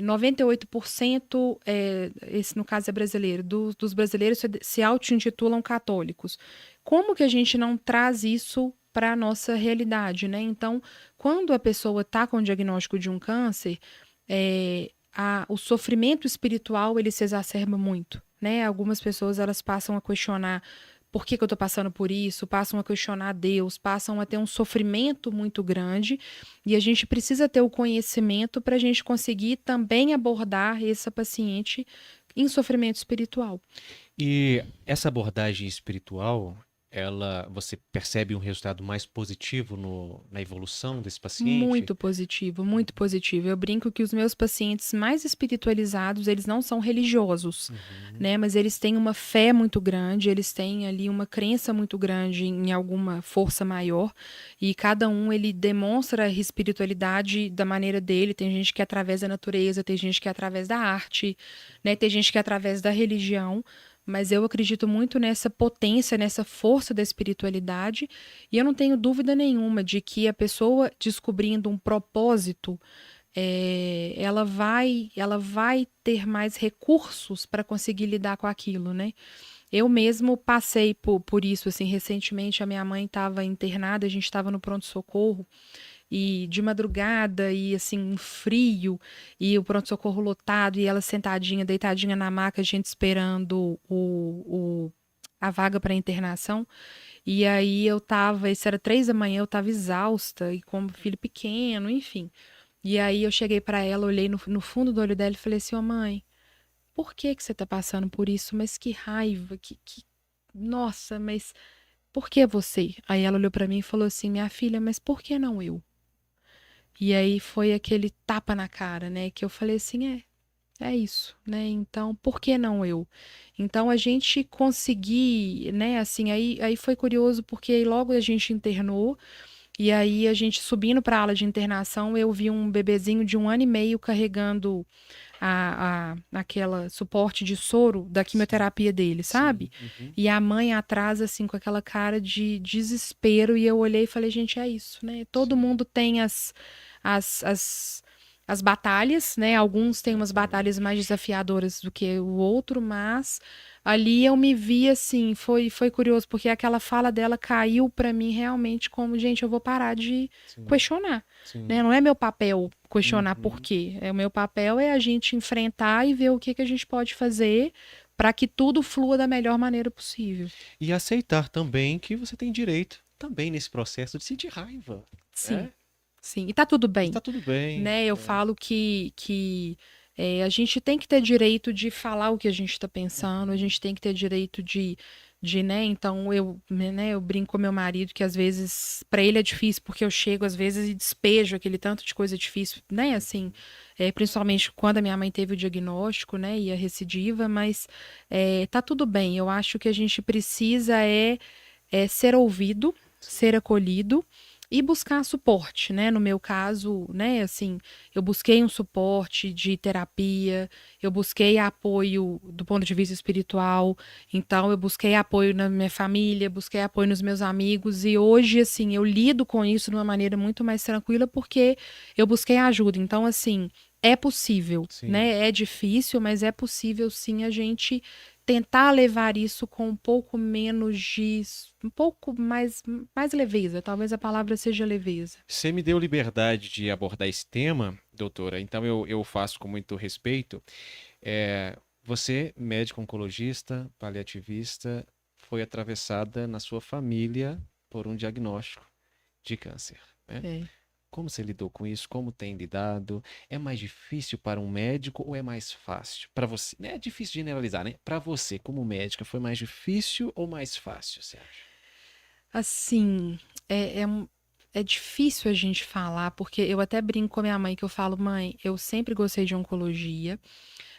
98%, esse no caso é brasileiro, dos brasileiros se auto-intitulam católicos. Como que a gente não traz isso para a nossa realidade, né? Então, quando a pessoa está com o diagnóstico de um câncer, o sofrimento espiritual ele se exacerba muito, né? Algumas pessoas elas passam a questionar por que eu estou passando por isso, passam a questionar Deus, passam a ter um sofrimento muito grande e a gente precisa ter o conhecimento para a gente conseguir também abordar essa paciente em sofrimento espiritual. E essa abordagem espiritual, você percebe um resultado mais positivo na evolução desse paciente? Muito positivo, muito positivo. Eu brinco que os meus pacientes mais espiritualizados, eles não são religiosos, Uhum. né? Mas eles têm uma fé muito grande, eles têm ali uma crença muito grande em alguma força maior, e cada um ele demonstra a espiritualidade da maneira dele. Tem gente que é através da natureza, tem gente que é através da arte, né? Tem gente que é através da religião. Mas eu acredito muito nessa potência, nessa força da espiritualidade, e eu não tenho dúvida nenhuma de que a pessoa descobrindo um propósito, ela vai ter mais recursos para conseguir lidar com aquilo, né? Eu mesmo passei por isso, assim, recentemente a minha mãe estava internada, a gente estava no pronto-socorro, e de madrugada, e assim, um frio, e o pronto-socorro lotado, e ela sentadinha, deitadinha na maca, a gente esperando a vaga para internação. E aí eu tava, isso era 3 da manhã, eu tava exausta, e como filho pequeno, enfim. E aí eu cheguei para ela, olhei no fundo do olho dela e falei assim, ô mãe, por que que você tá passando por isso? Mas que raiva, nossa, mas por que você? Aí ela olhou para mim e falou assim, minha filha, mas por que não eu? E aí foi aquele tapa na cara, né? Que eu falei assim, é isso, né? Então, por que não eu? Então, a gente conseguir, né? Assim, aí foi curioso porque aí logo a gente internou e aí a gente subindo para a ala de internação, eu vi um bebezinho de 1 ano e meio carregando aquela suporte de soro da Sim, quimioterapia dele, sabe? sim. Uhum. E a mãe atrás, assim, com aquela cara de desespero, e eu olhei e falei, gente, é isso, né? Todo Sim, mundo tem as, as, as batalhas, né? Alguns têm umas batalhas exatamente. mais desafiadoras do que o outro, mas ali eu me vi assim, foi curioso, porque aquela fala dela caiu pra mim realmente como, gente, eu vou parar de Sim, questionar, né? sim. Não é meu papel questionar por Uhum. quê. O meu papel é a gente enfrentar e ver o que que a gente pode fazer para que tudo flua da melhor maneira possível. E aceitar também que você tem direito também nesse processo de sentir raiva, Sim, né? sim. E tá tudo E bem, tá tudo bem. né? Eu É. falo que a gente tem que ter direito de falar o que a gente está pensando, a Uhum. gente tem que ter direito né? Então eu brinco com meu marido que às vezes para ele é difícil porque eu chego às vezes e despejo aquele tanto de coisa difícil, né? Assim, principalmente quando a minha mãe teve o diagnóstico, né? E a recidiva, mas tá tudo bem. Eu acho que a gente precisa ser ouvido, ser Sim, acolhido e buscar suporte, né? No meu caso, né, assim, eu busquei um suporte de terapia, eu busquei apoio do ponto de vista espiritual, então eu busquei apoio na minha família, busquei apoio nos meus amigos e hoje, assim, eu lido com isso de uma maneira muito mais tranquila porque eu busquei ajuda. Então, assim, é possível, sim. né? É difícil, mas é possível sim a gente tentar levar isso com um pouco menos de, um pouco mais leveza, talvez a palavra seja leveza. Você me deu liberdade de abordar esse tema, doutora, então eu faço com muito respeito. Você, médico oncologista, paliativista, foi atravessada na sua família por um diagnóstico de câncer, né? É. Como você lidou com isso? Como tem lidado? É mais difícil para um médico ou é mais fácil? Para você, né? É difícil generalizar, né? Para você, como médica, foi mais difícil ou mais fácil, você acha? Assim, é difícil a gente falar, porque eu até brinco com a minha mãe que eu falo, mãe, eu sempre gostei de oncologia.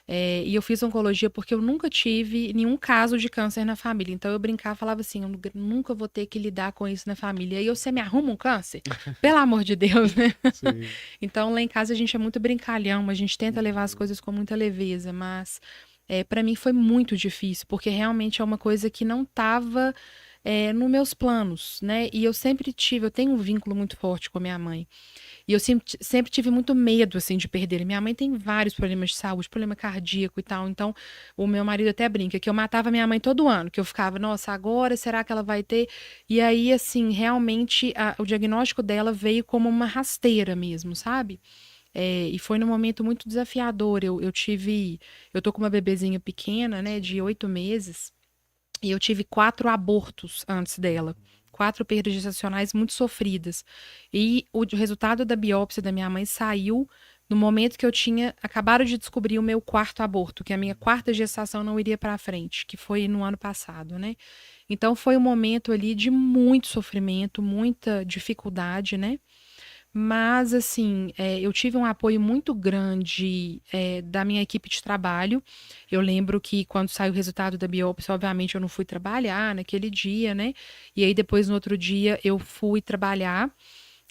E eu fiz oncologia porque eu nunca tive nenhum caso de câncer na família. Então eu brincava, falava assim, eu nunca vou ter que lidar com isso na família. E você me arruma um câncer? Pelo amor de Deus, né? Sim. Então lá em casa a gente é muito brincalhão, a gente tenta levar as Uhum. coisas com muita leveza, mas para mim foi muito difícil, porque realmente é uma coisa que não estava nos meus planos, né? E eu tenho um vínculo muito forte com a minha mãe. E eu sempre tive muito medo, assim, de perder ele. Minha mãe tem vários problemas de saúde, problema cardíaco e tal. Então, o meu marido até brinca que eu matava minha mãe todo ano, que eu ficava, nossa, agora será que ela vai ter? E aí, assim, realmente, o diagnóstico dela veio como uma rasteira mesmo, sabe? E foi num momento muito desafiador. Eu tô com uma bebezinha pequena, né, de 8 meses. E eu tive 4 abortos antes dela. 4 perdas gestacionais muito sofridas. E o resultado da biópsia da minha mãe saiu no momento que eu tinha acabado de descobrir o meu 4º aborto, que a minha 4ª gestação não iria para frente, que foi no ano passado, né? Então foi um momento ali de muito sofrimento, muita dificuldade, né? Mas, assim, eu tive um apoio muito grande da minha equipe de trabalho. Eu lembro que quando saiu o resultado da biópsia, obviamente eu não fui trabalhar naquele dia, né? E aí depois, no outro dia, eu fui trabalhar.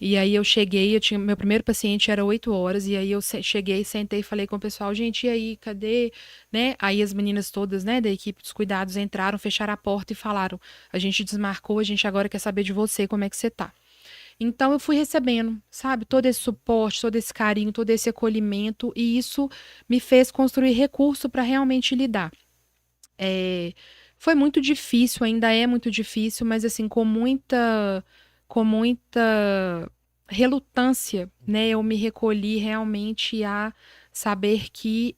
E aí eu cheguei, meu primeiro paciente era 8 horas, e aí eu cheguei, sentei e falei com o pessoal, gente, e aí, cadê? Né? Aí as meninas todas, né, da equipe dos cuidados entraram, fecharam a porta e falaram, a gente desmarcou, a gente agora quer saber de você, como é que você tá? Então eu fui recebendo, sabe, todo esse suporte, todo esse carinho, todo esse acolhimento, e isso me fez construir recurso para realmente lidar. É, foi muito difícil, ainda é muito difícil, mas assim, com muita relutância, né, eu me recolhi realmente a saber que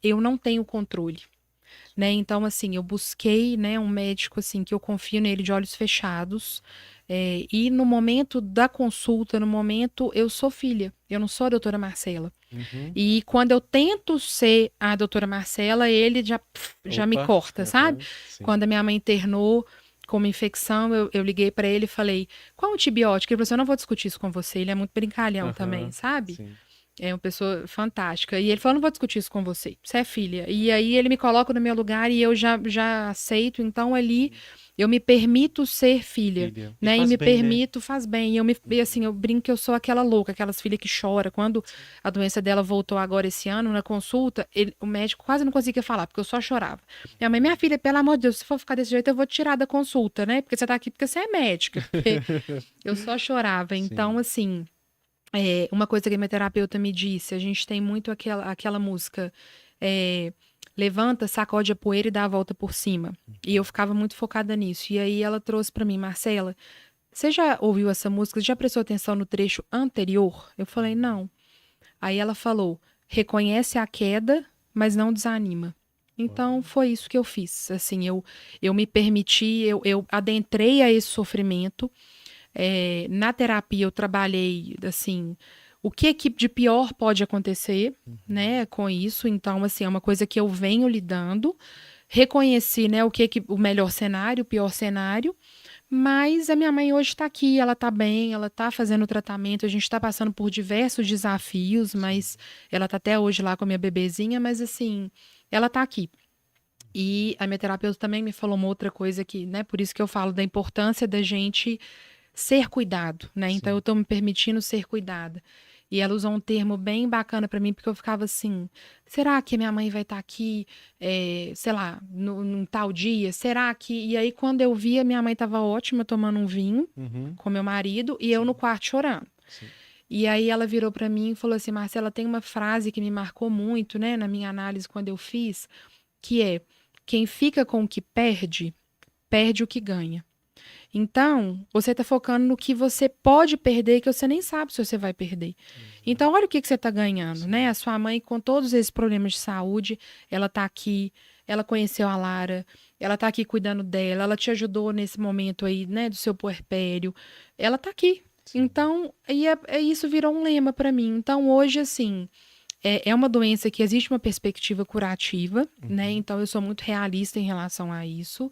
eu não tenho controle, né? Então, assim, eu busquei, né, um médico, assim, que eu confio nele de olhos fechados. E no momento da consulta, no momento, eu sou filha, eu não sou a doutora Marcela. Uhum. E quando eu tento ser a doutora Marcela, ele já me Opa. corta, sabe? Aham. Sim. Quando a minha mãe internou com uma infecção, eu liguei pra ele e falei, qual antibiótico? Ele falou assim, eu não vou discutir isso com você, ele é muito brincalhão também, Aham. sabe? Sim. É uma pessoa fantástica. E ele falou: não vou discutir isso com você. Você é filha. E aí ele me coloca no meu lugar e eu já aceito. Então ali eu me permito ser filha, Filha. E né? E faz me bem, né? permito, faz bem. E assim, eu brinco que eu sou aquela louca, aquelas filhas que chora. Quando Sim. a doença dela voltou agora esse ano na consulta, o médico quase não conseguia falar, porque eu só chorava. Minha mãe, minha filha, pelo amor de Deus, se for ficar desse jeito, eu vou te tirar da consulta, né? Porque você tá aqui porque você é médica. Porque eu só chorava. Então, Sim. assim. Uma coisa que a minha terapeuta me disse, a gente tem muito aquela música, é, levanta, sacode a poeira e dá a volta por cima. E eu ficava muito focada nisso. E aí ela trouxe pra mim, Marcela, você já ouviu essa música? Já prestou atenção no trecho anterior? Eu falei, não. Aí ela falou, reconhece a queda, mas não desanima. Então Uau. foi isso que eu fiz. Assim, eu me permiti, eu adentrei a esse sofrimento. Na terapia eu trabalhei assim o que de pior pode acontecer, Uhum. né, com isso. Então, assim, é uma coisa que eu venho lidando. Reconheci, né, o melhor cenário, o pior cenário. Mas a minha mãe hoje está aqui, ela está bem, ela está fazendo o tratamento. A gente está passando por diversos desafios, Sim. mas ela está até hoje lá com a minha bebezinha. Mas assim, ela está aqui. E a minha terapeuta também me falou uma outra coisa que, né, por isso que eu falo da importância da gente ser cuidado, né? Então eu Sim. tô me permitindo ser cuidada. E ela usou um termo bem bacana pra mim, porque eu ficava assim: será que minha mãe vai estar aqui, sei lá, num tal dia? Será que. E aí, quando eu via, minha mãe estava ótima tomando um vinho Uhum. com meu marido e eu no Sim. quarto chorando. Sim. E aí ela virou pra mim e falou assim: Marcela, tem uma frase que me marcou muito, né, na minha análise quando eu fiz, que é: quem fica com o que perde, perde o que ganha. Então, você está focando no que você pode perder, que você nem sabe se você vai perder. Uhum. Então, olha o que você está ganhando, né? Sim. A sua mãe, com todos esses problemas de saúde, ela está aqui, ela conheceu a Lara, ela está aqui cuidando dela, ela te ajudou nesse momento aí, né, do seu puerpério. Ela está aqui. Sim. Então, isso virou um lema para mim. Então, hoje, assim, é uma doença que existe uma perspectiva curativa, né? Uhum. Então, eu sou muito realista em relação a isso.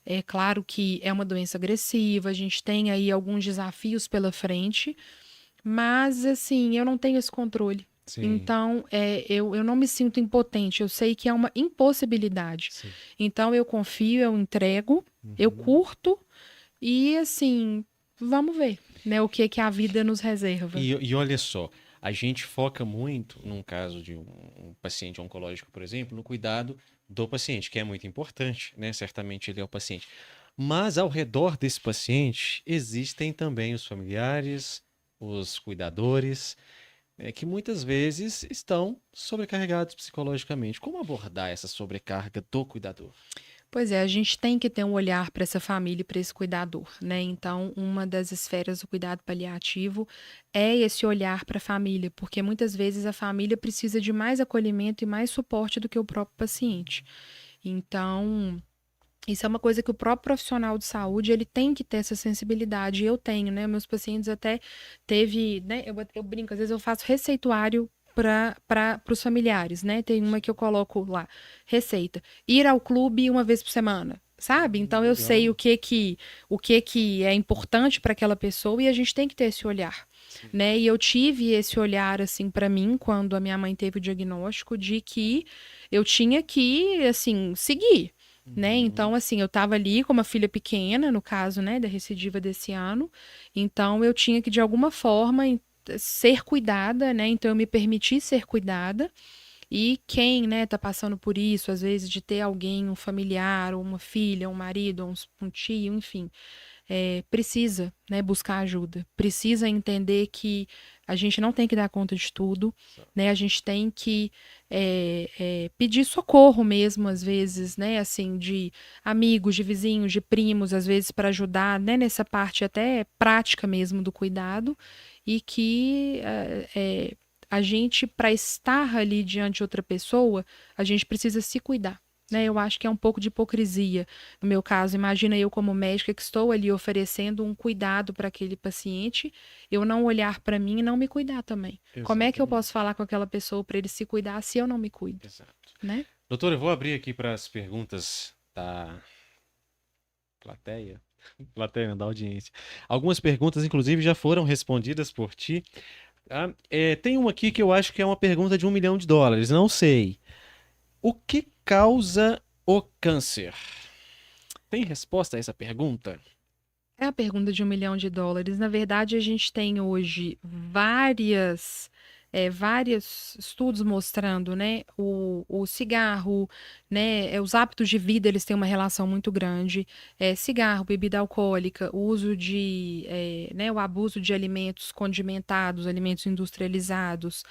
É claro que é uma doença agressiva, a gente tem aí alguns desafios pela frente, mas assim, eu não tenho esse controle, Sim, Então, eu não me sinto impotente, eu sei que é uma impossibilidade. sim. Então, eu confio, eu entrego, eu Uhum. curto e, assim, vamos ver, né, o que que a vida nos reserva. E olha só, a gente foca muito, num caso de um paciente oncológico, por exemplo, no cuidado do paciente, que é muito importante, né? Certamente ele é o paciente. Mas ao redor desse paciente existem também os familiares, os cuidadores, que muitas vezes estão sobrecarregados psicologicamente. Como abordar essa sobrecarga do cuidador? Pois é, a gente tem que ter um olhar para essa família e para esse cuidador, né? Então, uma das esferas do cuidado paliativo é esse olhar para a família, porque muitas vezes a família precisa de mais acolhimento e mais suporte do que o próprio paciente. Então, isso é uma coisa que o próprio profissional de saúde, ele tem que ter essa sensibilidade. E eu tenho, né? Meus pacientes até teve, né? Eu brinco, às vezes eu faço receituário para os familiares, né? Tem uma que eu coloco lá, receita, ir ao clube uma vez por semana. Sabe? Então eu sei Legal. o que que é importante para aquela pessoa e a gente tem que ter esse olhar, Sim. né? E eu tive esse olhar assim para mim quando a minha mãe teve o diagnóstico de que eu tinha que assim seguir, né? Uhum. Então, assim, eu estava ali com uma filha pequena, no caso, né, da recidiva desse ano. Então, eu tinha que, de alguma forma, ser cuidada, né? Então, eu me permiti ser cuidada. E quem, né, tá passando por isso, às vezes, de ter alguém, um familiar, ou uma filha, um marido, um tio, enfim, precisa, né, buscar ajuda, precisa entender que a gente não tem que dar conta de tudo, né, a gente tem que pedir socorro mesmo, às vezes, né, assim, de amigos, de vizinhos, de primos, às vezes, para ajudar, né, nessa parte até prática mesmo do cuidado, e que a gente, para estar ali diante de outra pessoa, a gente precisa se cuidar. Né, eu acho que é um pouco de hipocrisia. No meu caso, imagina eu como médica que estou ali oferecendo um cuidado para aquele paciente, eu não olhar para mim e não me cuidar também. Como é que eu posso Exatamente. falar com aquela pessoa para ele se cuidar se eu não me cuido, Exato. né? Doutor, eu vou abrir aqui para as perguntas da plateia. Plateia, não, da audiência. Algumas perguntas, inclusive, já foram respondidas por ti. Tá? Tem uma aqui que eu acho que é uma pergunta de US$ 1 milhão. Não sei. O que causa o câncer? Tem resposta a essa pergunta? É a pergunta de US$ 1 milhão. Na verdade, a gente tem hoje vários estudos mostrando, né, o cigarro, né, os hábitos de vida, eles têm uma relação muito grande. Cigarro, bebida alcoólica, o uso né, o abuso de alimentos condimentados, alimentos industrializados.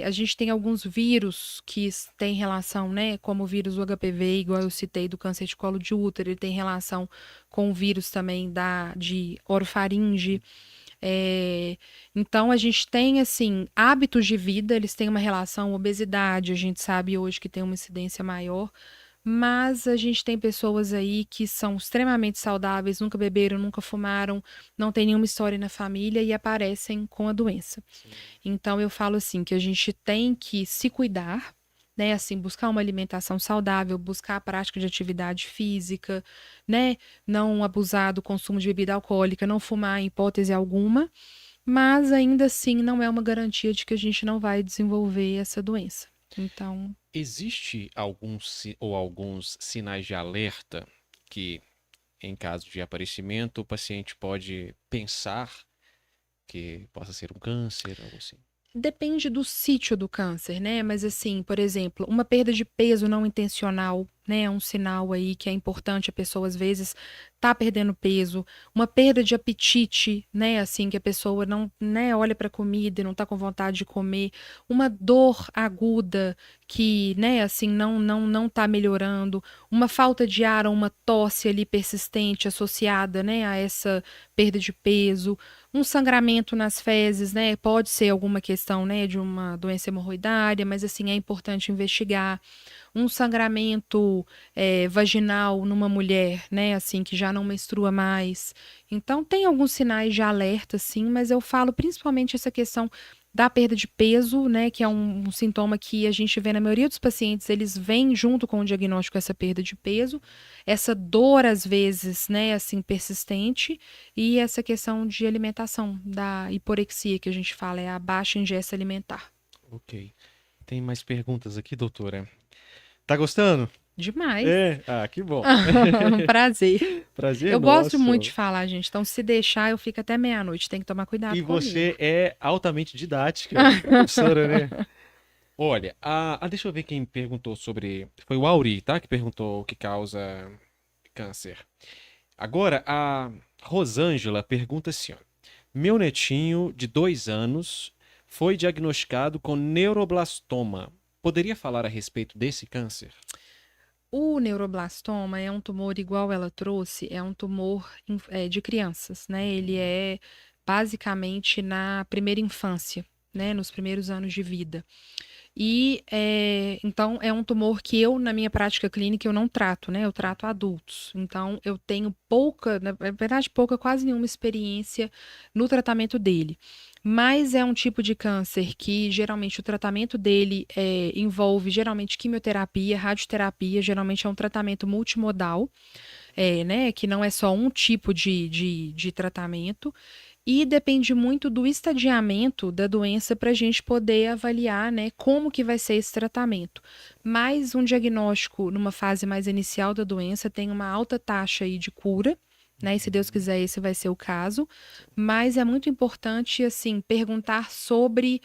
A gente tem alguns vírus que têm relação, né, como o vírus do HPV, igual eu citei, do câncer de colo de útero, ele tem relação com o vírus também de orofaringe. É, então, a gente tem, assim, hábitos de vida, eles têm uma relação, obesidade, a gente sabe hoje que tem uma incidência maior, mas a gente tem pessoas aí que são extremamente saudáveis, nunca beberam, nunca fumaram, não tem nenhuma história na família e aparecem com a doença. Sim. Então, eu falo assim, que a gente tem que se cuidar, né? Assim, buscar uma alimentação saudável, buscar a prática de atividade física, né? Não abusar do consumo de bebida alcoólica, não fumar em hipótese alguma, mas ainda assim não é uma garantia de que a gente não vai desenvolver essa doença. Então, Existe ou alguns sinais de alerta que, em caso de aparecimento, o paciente pode pensar que possa ser um câncer, algo assim? depende do sítio do câncer, né? Mas assim, por exemplo, uma perda de peso não intencional, né? É um sinal aí que é importante a pessoa às vezes tá perdendo peso, uma perda de apetite, né? Assim que a pessoa não, né, olha para a comida e não tá com vontade de comer, uma dor aguda que, né, assim não tá melhorando, uma falta de ar ou uma tosse ali persistente associada, né, a essa perda de peso, um sangramento nas fezes, né? Pode ser alguma questão, né, de uma doença hemorroidária, mas assim é importante investigar. Um sangramento vaginal numa mulher, né, assim que já não menstrua mais. Então tem alguns sinais de alerta, sim, mas eu falo principalmente essa questão da perda de peso, né, que é um sintoma que a gente vê na maioria dos pacientes, eles vêm junto com o diagnóstico essa perda de peso, essa dor às vezes, né, assim persistente e essa questão de alimentação, da hiporexia que a gente fala, é a baixa ingesta alimentar. Ok. Tem mais perguntas aqui, doutora? Tá gostando? Demais. É? Ah, que bom. Um prazer. Prazer Eu gosto muito de nosso. falar, gente. Então, se deixar, eu fico até meia-noite. Tem que tomar E cuidado comigo. você é altamente didática, professora, né? Olha, deixa eu ver quem perguntou sobre. Foi o Auri, tá? Que perguntou o que causa câncer. Agora, a Rosângela pergunta assim: ó, meu netinho de 2 anos foi diagnosticado com neuroblastoma. Poderia falar a respeito desse câncer? O neuroblastoma é um tumor igual ela trouxe, é um tumor de crianças, né? Ele é basicamente na primeira infância, né? Nos primeiros anos de vida. E então é um tumor que eu, na minha prática clínica, eu não trato, né? Eu trato adultos. Então eu tenho pouca, na verdade, pouca, quase nenhuma experiência no tratamento dele. Mas é um tipo de câncer que geralmente o tratamento dele envolve geralmente quimioterapia, radioterapia, geralmente é um tratamento multimodal, né? Que não é só um tipo de tratamento. E depende muito do estadiamento da doença para a gente poder avaliar, né, como que vai ser esse tratamento. Mas um diagnóstico numa fase mais inicial da doença tem uma alta taxa aí de cura, né? E se Deus quiser, esse vai ser o caso. Mas é muito importante, assim, perguntar sobre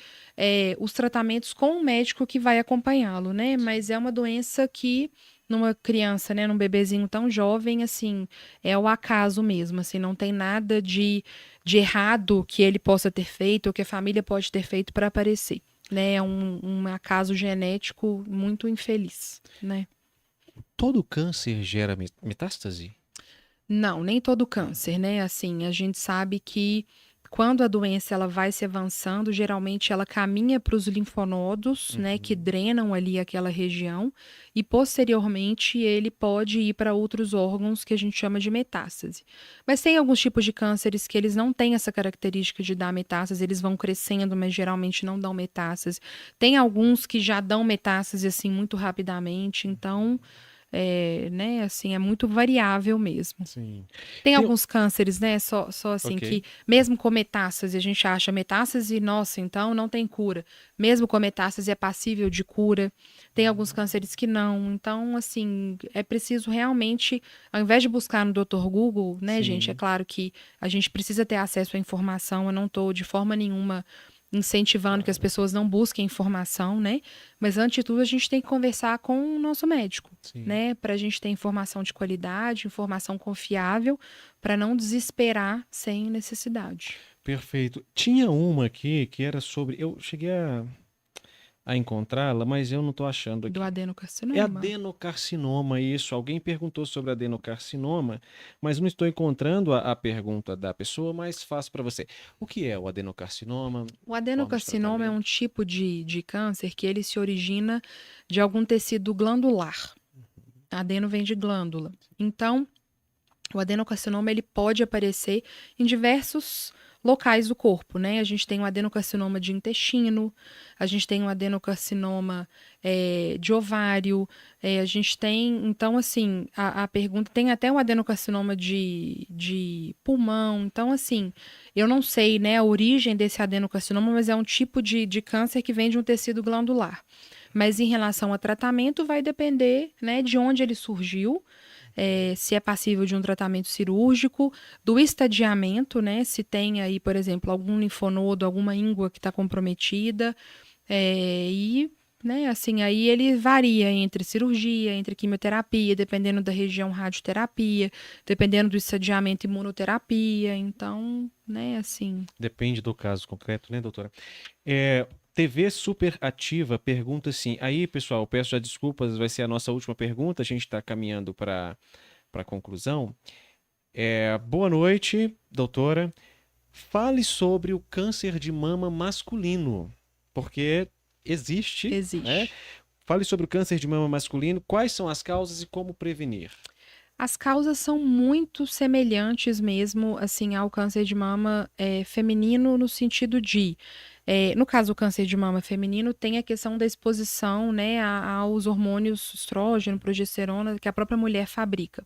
os tratamentos com o médico que vai acompanhá-lo, né? Mas é uma doença que numa criança, né, num bebezinho tão jovem, assim, é o acaso mesmo, assim, não tem nada de errado que ele possa ter feito ou que a família pode ter feito para aparecer, né? É um acaso genético muito infeliz, né? Todo câncer gera metástase? Não, nem todo câncer, né? Assim, a gente sabe que quando a doença ela vai se avançando, geralmente ela caminha para os linfonodos, né, que Uhum. drenam ali aquela região, e posteriormente ele pode ir para outros órgãos que a gente chama de metástase. Mas tem alguns tipos de cânceres que eles não têm essa característica de dar metástase, eles vão crescendo, mas geralmente não dão metástase. Tem alguns que já dão metástase assim muito rapidamente, então né, assim, é muito variável mesmo. Sim. Tem Tem... alguns cânceres, né, só assim, Ok. que mesmo com metástase, a gente acha metástase, nossa, então não tem cura. Mesmo com metástase é passível de cura. Tem alguns cânceres que não. Então, assim, é preciso realmente, ao invés de buscar no Dr. Google, né, gente, é Sim. claro que a gente precisa ter acesso à informação, eu não estou de forma nenhuma incentivando que as Claro. pessoas não busquem informação, né? Mas antes de tudo, a gente tem que conversar com o nosso médico, Sim. né? Para a gente ter informação de qualidade, informação confiável, para não desesperar sem necessidade. Perfeito. Tinha uma aqui que era sobre. Eu cheguei a encontrá-la, mas eu não estou achando Do aqui. É adenocarcinoma. adenocarcinoma, isso. Alguém perguntou sobre adenocarcinoma, mas não estou encontrando a pergunta da pessoa, mas faço para você. O que é o adenocarcinoma? O Forma de adenocarcinoma é um tratamento? tipo de câncer que ele se origina de algum tecido glandular. Adeno vem de glândula. Então, o adenocarcinoma ele pode aparecer em diversos locais do corpo, né? A gente tem um adenocarcinoma de intestino, a gente tem um adenocarcinoma de ovário, a gente tem, então, assim, a pergunta tem até um adenocarcinoma de pulmão. Então, assim, eu não sei, né, a origem desse adenocarcinoma, mas é um tipo de câncer que vem de um tecido glandular. Mas em relação a tratamento, vai depender, né, de onde ele surgiu, se é passível de um tratamento cirúrgico, do estadiamento, né? Se tem aí, por exemplo, algum linfonodo, alguma íngua que está comprometida, e, né, assim, aí ele varia entre cirurgia, entre quimioterapia, dependendo da região radioterapia, dependendo do estadiamento imunoterapia, então, né, assim. Depende do caso concreto, né, doutora? TV Super Ativa pergunta assim. Aí, pessoal, peço já desculpas, vai ser a nossa última pergunta. A gente está caminhando para a conclusão. Boa noite, doutora. Fale sobre o câncer de mama masculino, porque existe, né? Existe. Fale sobre o câncer de mama masculino, quais são as causas e como prevenir. As causas são muito semelhantes mesmo, assim, ao câncer de mama feminino no sentido de, no caso do câncer de mama feminino, tem a questão da exposição, né, aos hormônios estrógeno, progesterona que a própria mulher fabrica.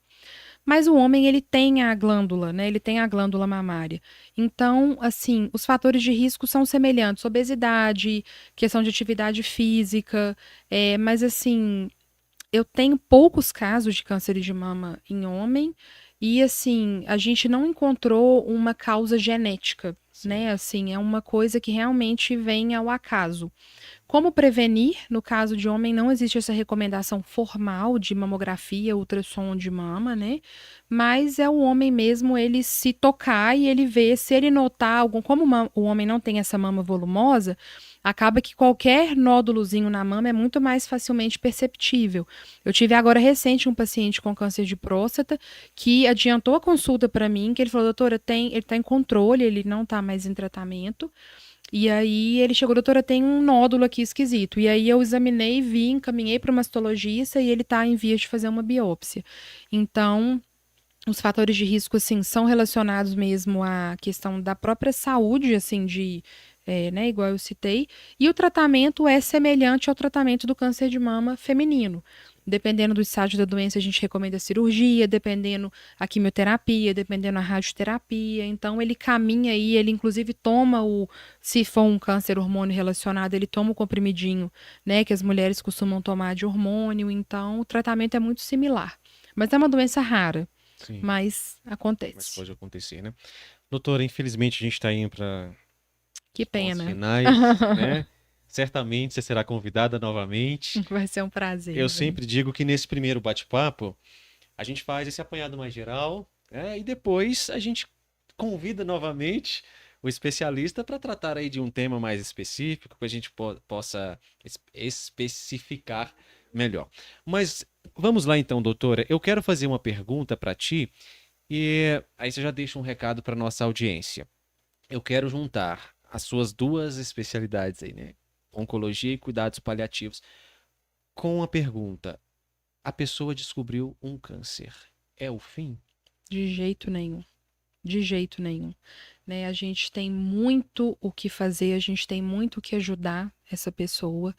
mas o homem, ele tem a glândula, né? Ele tem a glândula mamária. Então, assim, os fatores de risco são semelhantes: obesidade, questão de atividade física, mas assim, eu tenho poucos casos de câncer de mama em homem e assim, a gente não encontrou uma causa genética, Sim. né? Assim, é uma coisa que realmente vem ao acaso. Como prevenir? No caso de homem, não existe essa recomendação formal de mamografia, ultrassom de mama, né? Mas é o homem mesmo ele se tocar e ele ver se ele notar algum. Como o homem não tem essa mama volumosa, acaba que qualquer nódulozinho na mama é muito mais facilmente perceptível. Eu tive agora recente um paciente com câncer de próstata que adiantou a consulta para mim, que ele falou, doutora, ele está em controle, ele não está mais em tratamento. E aí ele chegou, doutora, tem um nódulo aqui esquisito. E aí eu examinei, vi, encaminhei para o mastologista e ele está em vias de fazer uma biópsia. Então, os fatores de risco, assim, são relacionados mesmo à questão da própria saúde, assim, né, igual eu citei, e o tratamento é semelhante ao tratamento do câncer de mama feminino. Dependendo do estágio da doença, a gente recomenda cirurgia, dependendo a quimioterapia, dependendo a radioterapia. Então, ele caminha aí, ele inclusive toma se for um câncer hormônio relacionado, ele toma o comprimidinho, né, que as mulheres costumam tomar de hormônio. Então, o tratamento é muito similar. Mas é uma doença rara, Sim, mas mas acontece. pode acontecer, né? Doutora, infelizmente a gente está indo para Que os pontos pena. finais, né? Certamente você será convidada novamente. Vai ser um prazer, Eu bem. sempre digo que nesse primeiro bate-papo a gente faz esse apanhado mais geral, né? E depois a gente convida novamente o especialista para tratar aí de um tema mais específico, que a gente possa especificar melhor. Mas vamos lá então, doutora. Eu quero fazer uma pergunta para ti e aí você já deixa um recado para nossa audiência. Eu quero juntar as suas duas especialidades aí, né? Oncologia e cuidados paliativos, com a pergunta: a pessoa descobriu um câncer. É o fim? De jeito nenhum. De jeito nenhum. Né? A gente tem muito o que fazer, a gente tem muito o que ajudar essa pessoa,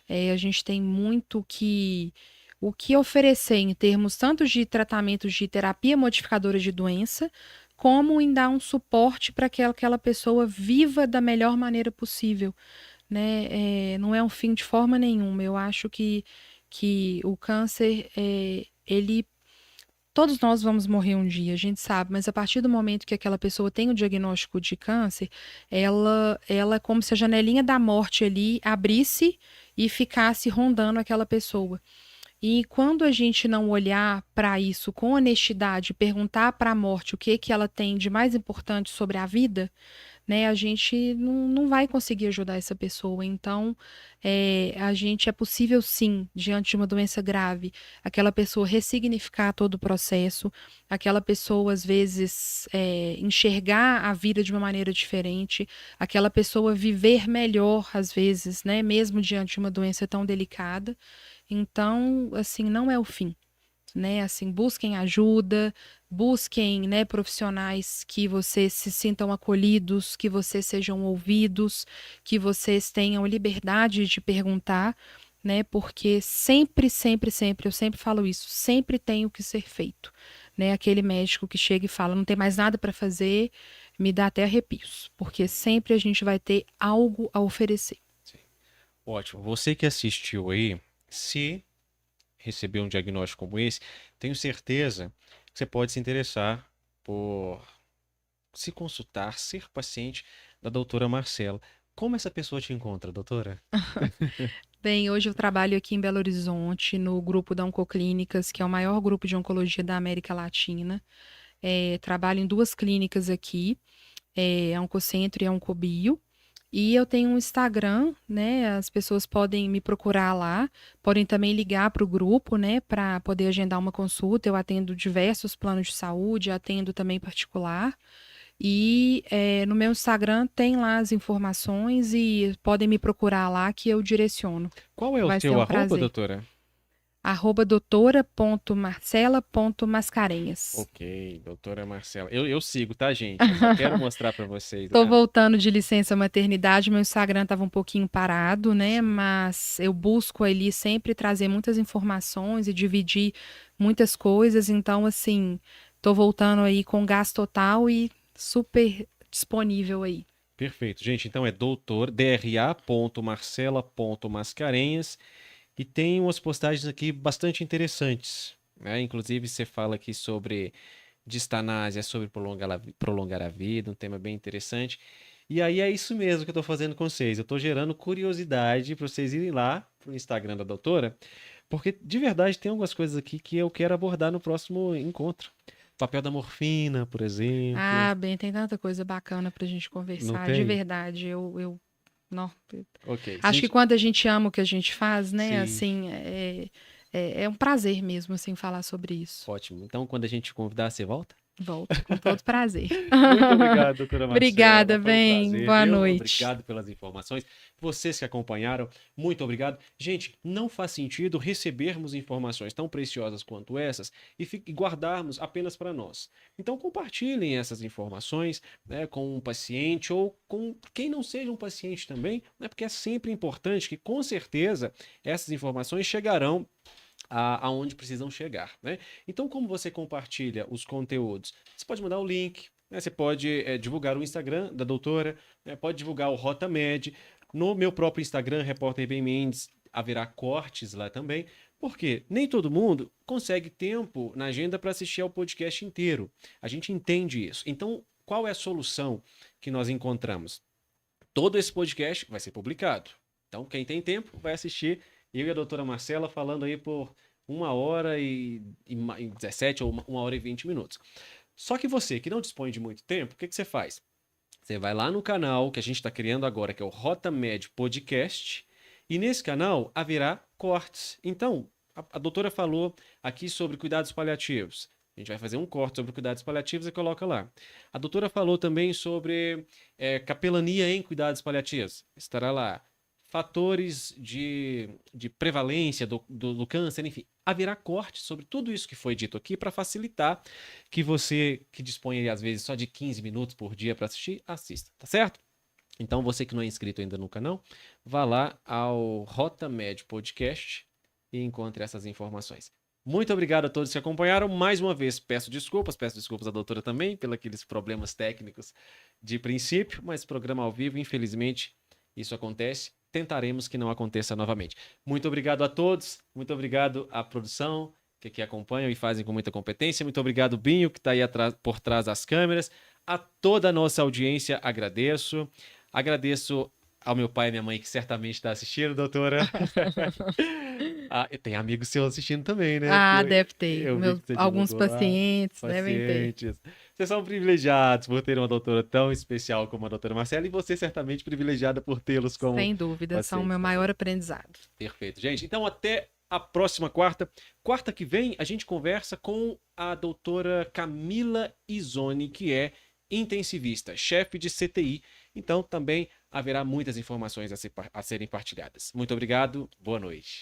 a gente tem muito o que oferecer em termos tanto de tratamentos de terapia modificadora de doença, como em dar um suporte para que aquela pessoa viva da melhor maneira possível. Né? Não é um fim de forma nenhuma. Eu acho que o câncer, ele todos nós vamos morrer um dia, a gente sabe, mas a partir do momento que aquela pessoa tem o diagnóstico de câncer, ela é como se a janelinha da morte ali abrisse e ficasse rondando aquela pessoa. E quando a gente não olhar para isso com honestidade, perguntar para a morte o que que ela tem de mais importante sobre a vida, né, a gente não vai conseguir ajudar essa pessoa. Então, é possível sim, diante de uma doença grave, aquela pessoa ressignificar todo o processo, aquela pessoa, às vezes, enxergar a vida de uma maneira diferente, aquela pessoa viver melhor, às vezes, né, mesmo diante de uma doença tão delicada. Então, assim, não é o fim, né? Assim, busquem ajuda, busquem, né, profissionais que vocês se sintam acolhidos, que vocês sejam ouvidos, que vocês tenham liberdade de perguntar, né? Porque sempre, sempre, sempre, eu sempre falo isso, sempre tem o que ser feito, né? Aquele médico que chega e fala, não tem mais nada para fazer, me dá até arrepios, porque sempre a gente vai ter algo a oferecer. Sim. Ótimo. Você que assistiu aí, se receber um diagnóstico como esse, tenho certeza que você pode se interessar por se consultar, ser paciente da doutora Marcela. Como essa pessoa te encontra, doutora? Bem, hoje eu trabalho aqui em Belo Horizonte, no grupo da Oncoclínicas, que é o maior grupo de oncologia da América Latina. Trabalho em duas clínicas aqui, a Oncocentro e a Oncobio. E eu tenho um Instagram, né? As pessoas podem me procurar lá, podem também ligar para o grupo, né? Para poder agendar uma consulta. Eu atendo diversos planos de saúde, atendo também particular. E no meu Instagram tem lá as informações e podem me procurar lá que eu direciono. Qual é o Vai ser seu um arroba, prazer. doutora? @doutora.marcela.mascarenhas. Ok, doutora Marcela. Eu sigo, tá, gente? Eu só quero mostrar para vocês. Tô voltando de licença maternidade, meu Instagram tava um pouquinho parado, né? Sim. Mas eu busco ali sempre trazer muitas informações e dividir muitas coisas. Então, assim, tô voltando aí com gás total e super disponível aí. Perfeito, gente. Então é doutor, dra.marcela.mascarenhas. E tem umas postagens aqui bastante interessantes, né? Inclusive, você fala aqui sobre distanásia, sobre prolongar a vida, um tema bem interessante. E aí é isso mesmo que eu estou fazendo com vocês. Eu estou gerando curiosidade para vocês irem lá pro Instagram da doutora, porque de verdade tem algumas coisas aqui que eu quero abordar no próximo encontro. O papel da morfina, por exemplo. Ah, bem, tem tanta coisa bacana pra gente Não conversar. De tem? verdade, não, Ok. acho que quando a gente ama o que a gente faz, né, Sim. assim, é um prazer mesmo, assim, falar sobre isso. Ótimo. Então, quando a gente te convidar, você volta? Volto com todo prazer. Muito obrigado, doutora Marcela. Obrigada, Foi um bem, prazer, boa viu? noite. Obrigado pelas informações. Vocês que acompanharam, muito obrigado. Gente, não faz sentido recebermos informações tão preciosas quanto essas e guardarmos apenas para nós. Então, compartilhem essas informações, né, com um paciente ou com quem não seja um paciente também, né, porque é sempre importante que, com certeza, essas informações chegarão aonde precisam chegar, né? Então, como você compartilha os conteúdos? Você pode mandar o link, né? Você pode divulgar o Instagram da doutora, né? Pode divulgar o RotaMed. No meu próprio Instagram, Repórter Ben Mendes, haverá cortes lá também, porque nem todo mundo consegue tempo na agenda para assistir ao podcast inteiro. A gente entende isso. Então, qual é a solução que nós encontramos? Todo esse podcast vai ser publicado. Então, quem tem tempo vai assistir. Eu e a doutora Marcela falando aí por 1 hora e 17 ou 1 hora e 20 minutos. Só que você que não dispõe de muito tempo, o que você faz? Você vai lá no canal que a gente está criando agora, que é o RotaMed Podcast, e nesse canal haverá cortes. Então, a doutora falou aqui sobre cuidados paliativos. A gente vai fazer um corte sobre cuidados paliativos e coloca lá. A doutora falou também sobre capelania em cuidados paliativos. Estará lá. Fatores de prevalência do câncer, enfim. Haverá corte sobre tudo isso que foi dito aqui para facilitar que você, que dispõe às vezes só de 15 minutos por dia para assistir, assista, tá certo? Então, você que não é inscrito ainda no canal, vá lá ao RotaMed Podcast e encontre essas informações. Muito obrigado a todos que acompanharam. Mais uma vez, peço desculpas à doutora também, pelos aqueles problemas técnicos de princípio, mas programa ao vivo, infelizmente, isso acontece. Tentaremos que não aconteça novamente. Muito obrigado a todos, muito obrigado à produção, que aqui acompanham e fazem com muita competência. Muito obrigado, Binho, que está aí por trás das câmeras. A toda a nossa audiência, agradeço. Agradeço ao meu pai e minha mãe, que certamente está assistindo, doutora. Tem amigos seus assistindo também, né? Ah, Que deve ter. eu vi que você Alguns divulgou lá. pacientes devem ter. Pacientes. Vocês são privilegiados por ter uma doutora tão especial como a doutora Marcela, e você certamente privilegiada por tê-los como Sem dúvida, são o pacientes meu também. maior aprendizado. Perfeito, gente. Então, até a próxima quarta. Quarta que vem, a gente conversa com a doutora Camila Izoni, que é intensivista, chefe de CTI. Então, também haverá muitas informações a serem partilhadas. Muito obrigado, boa noite.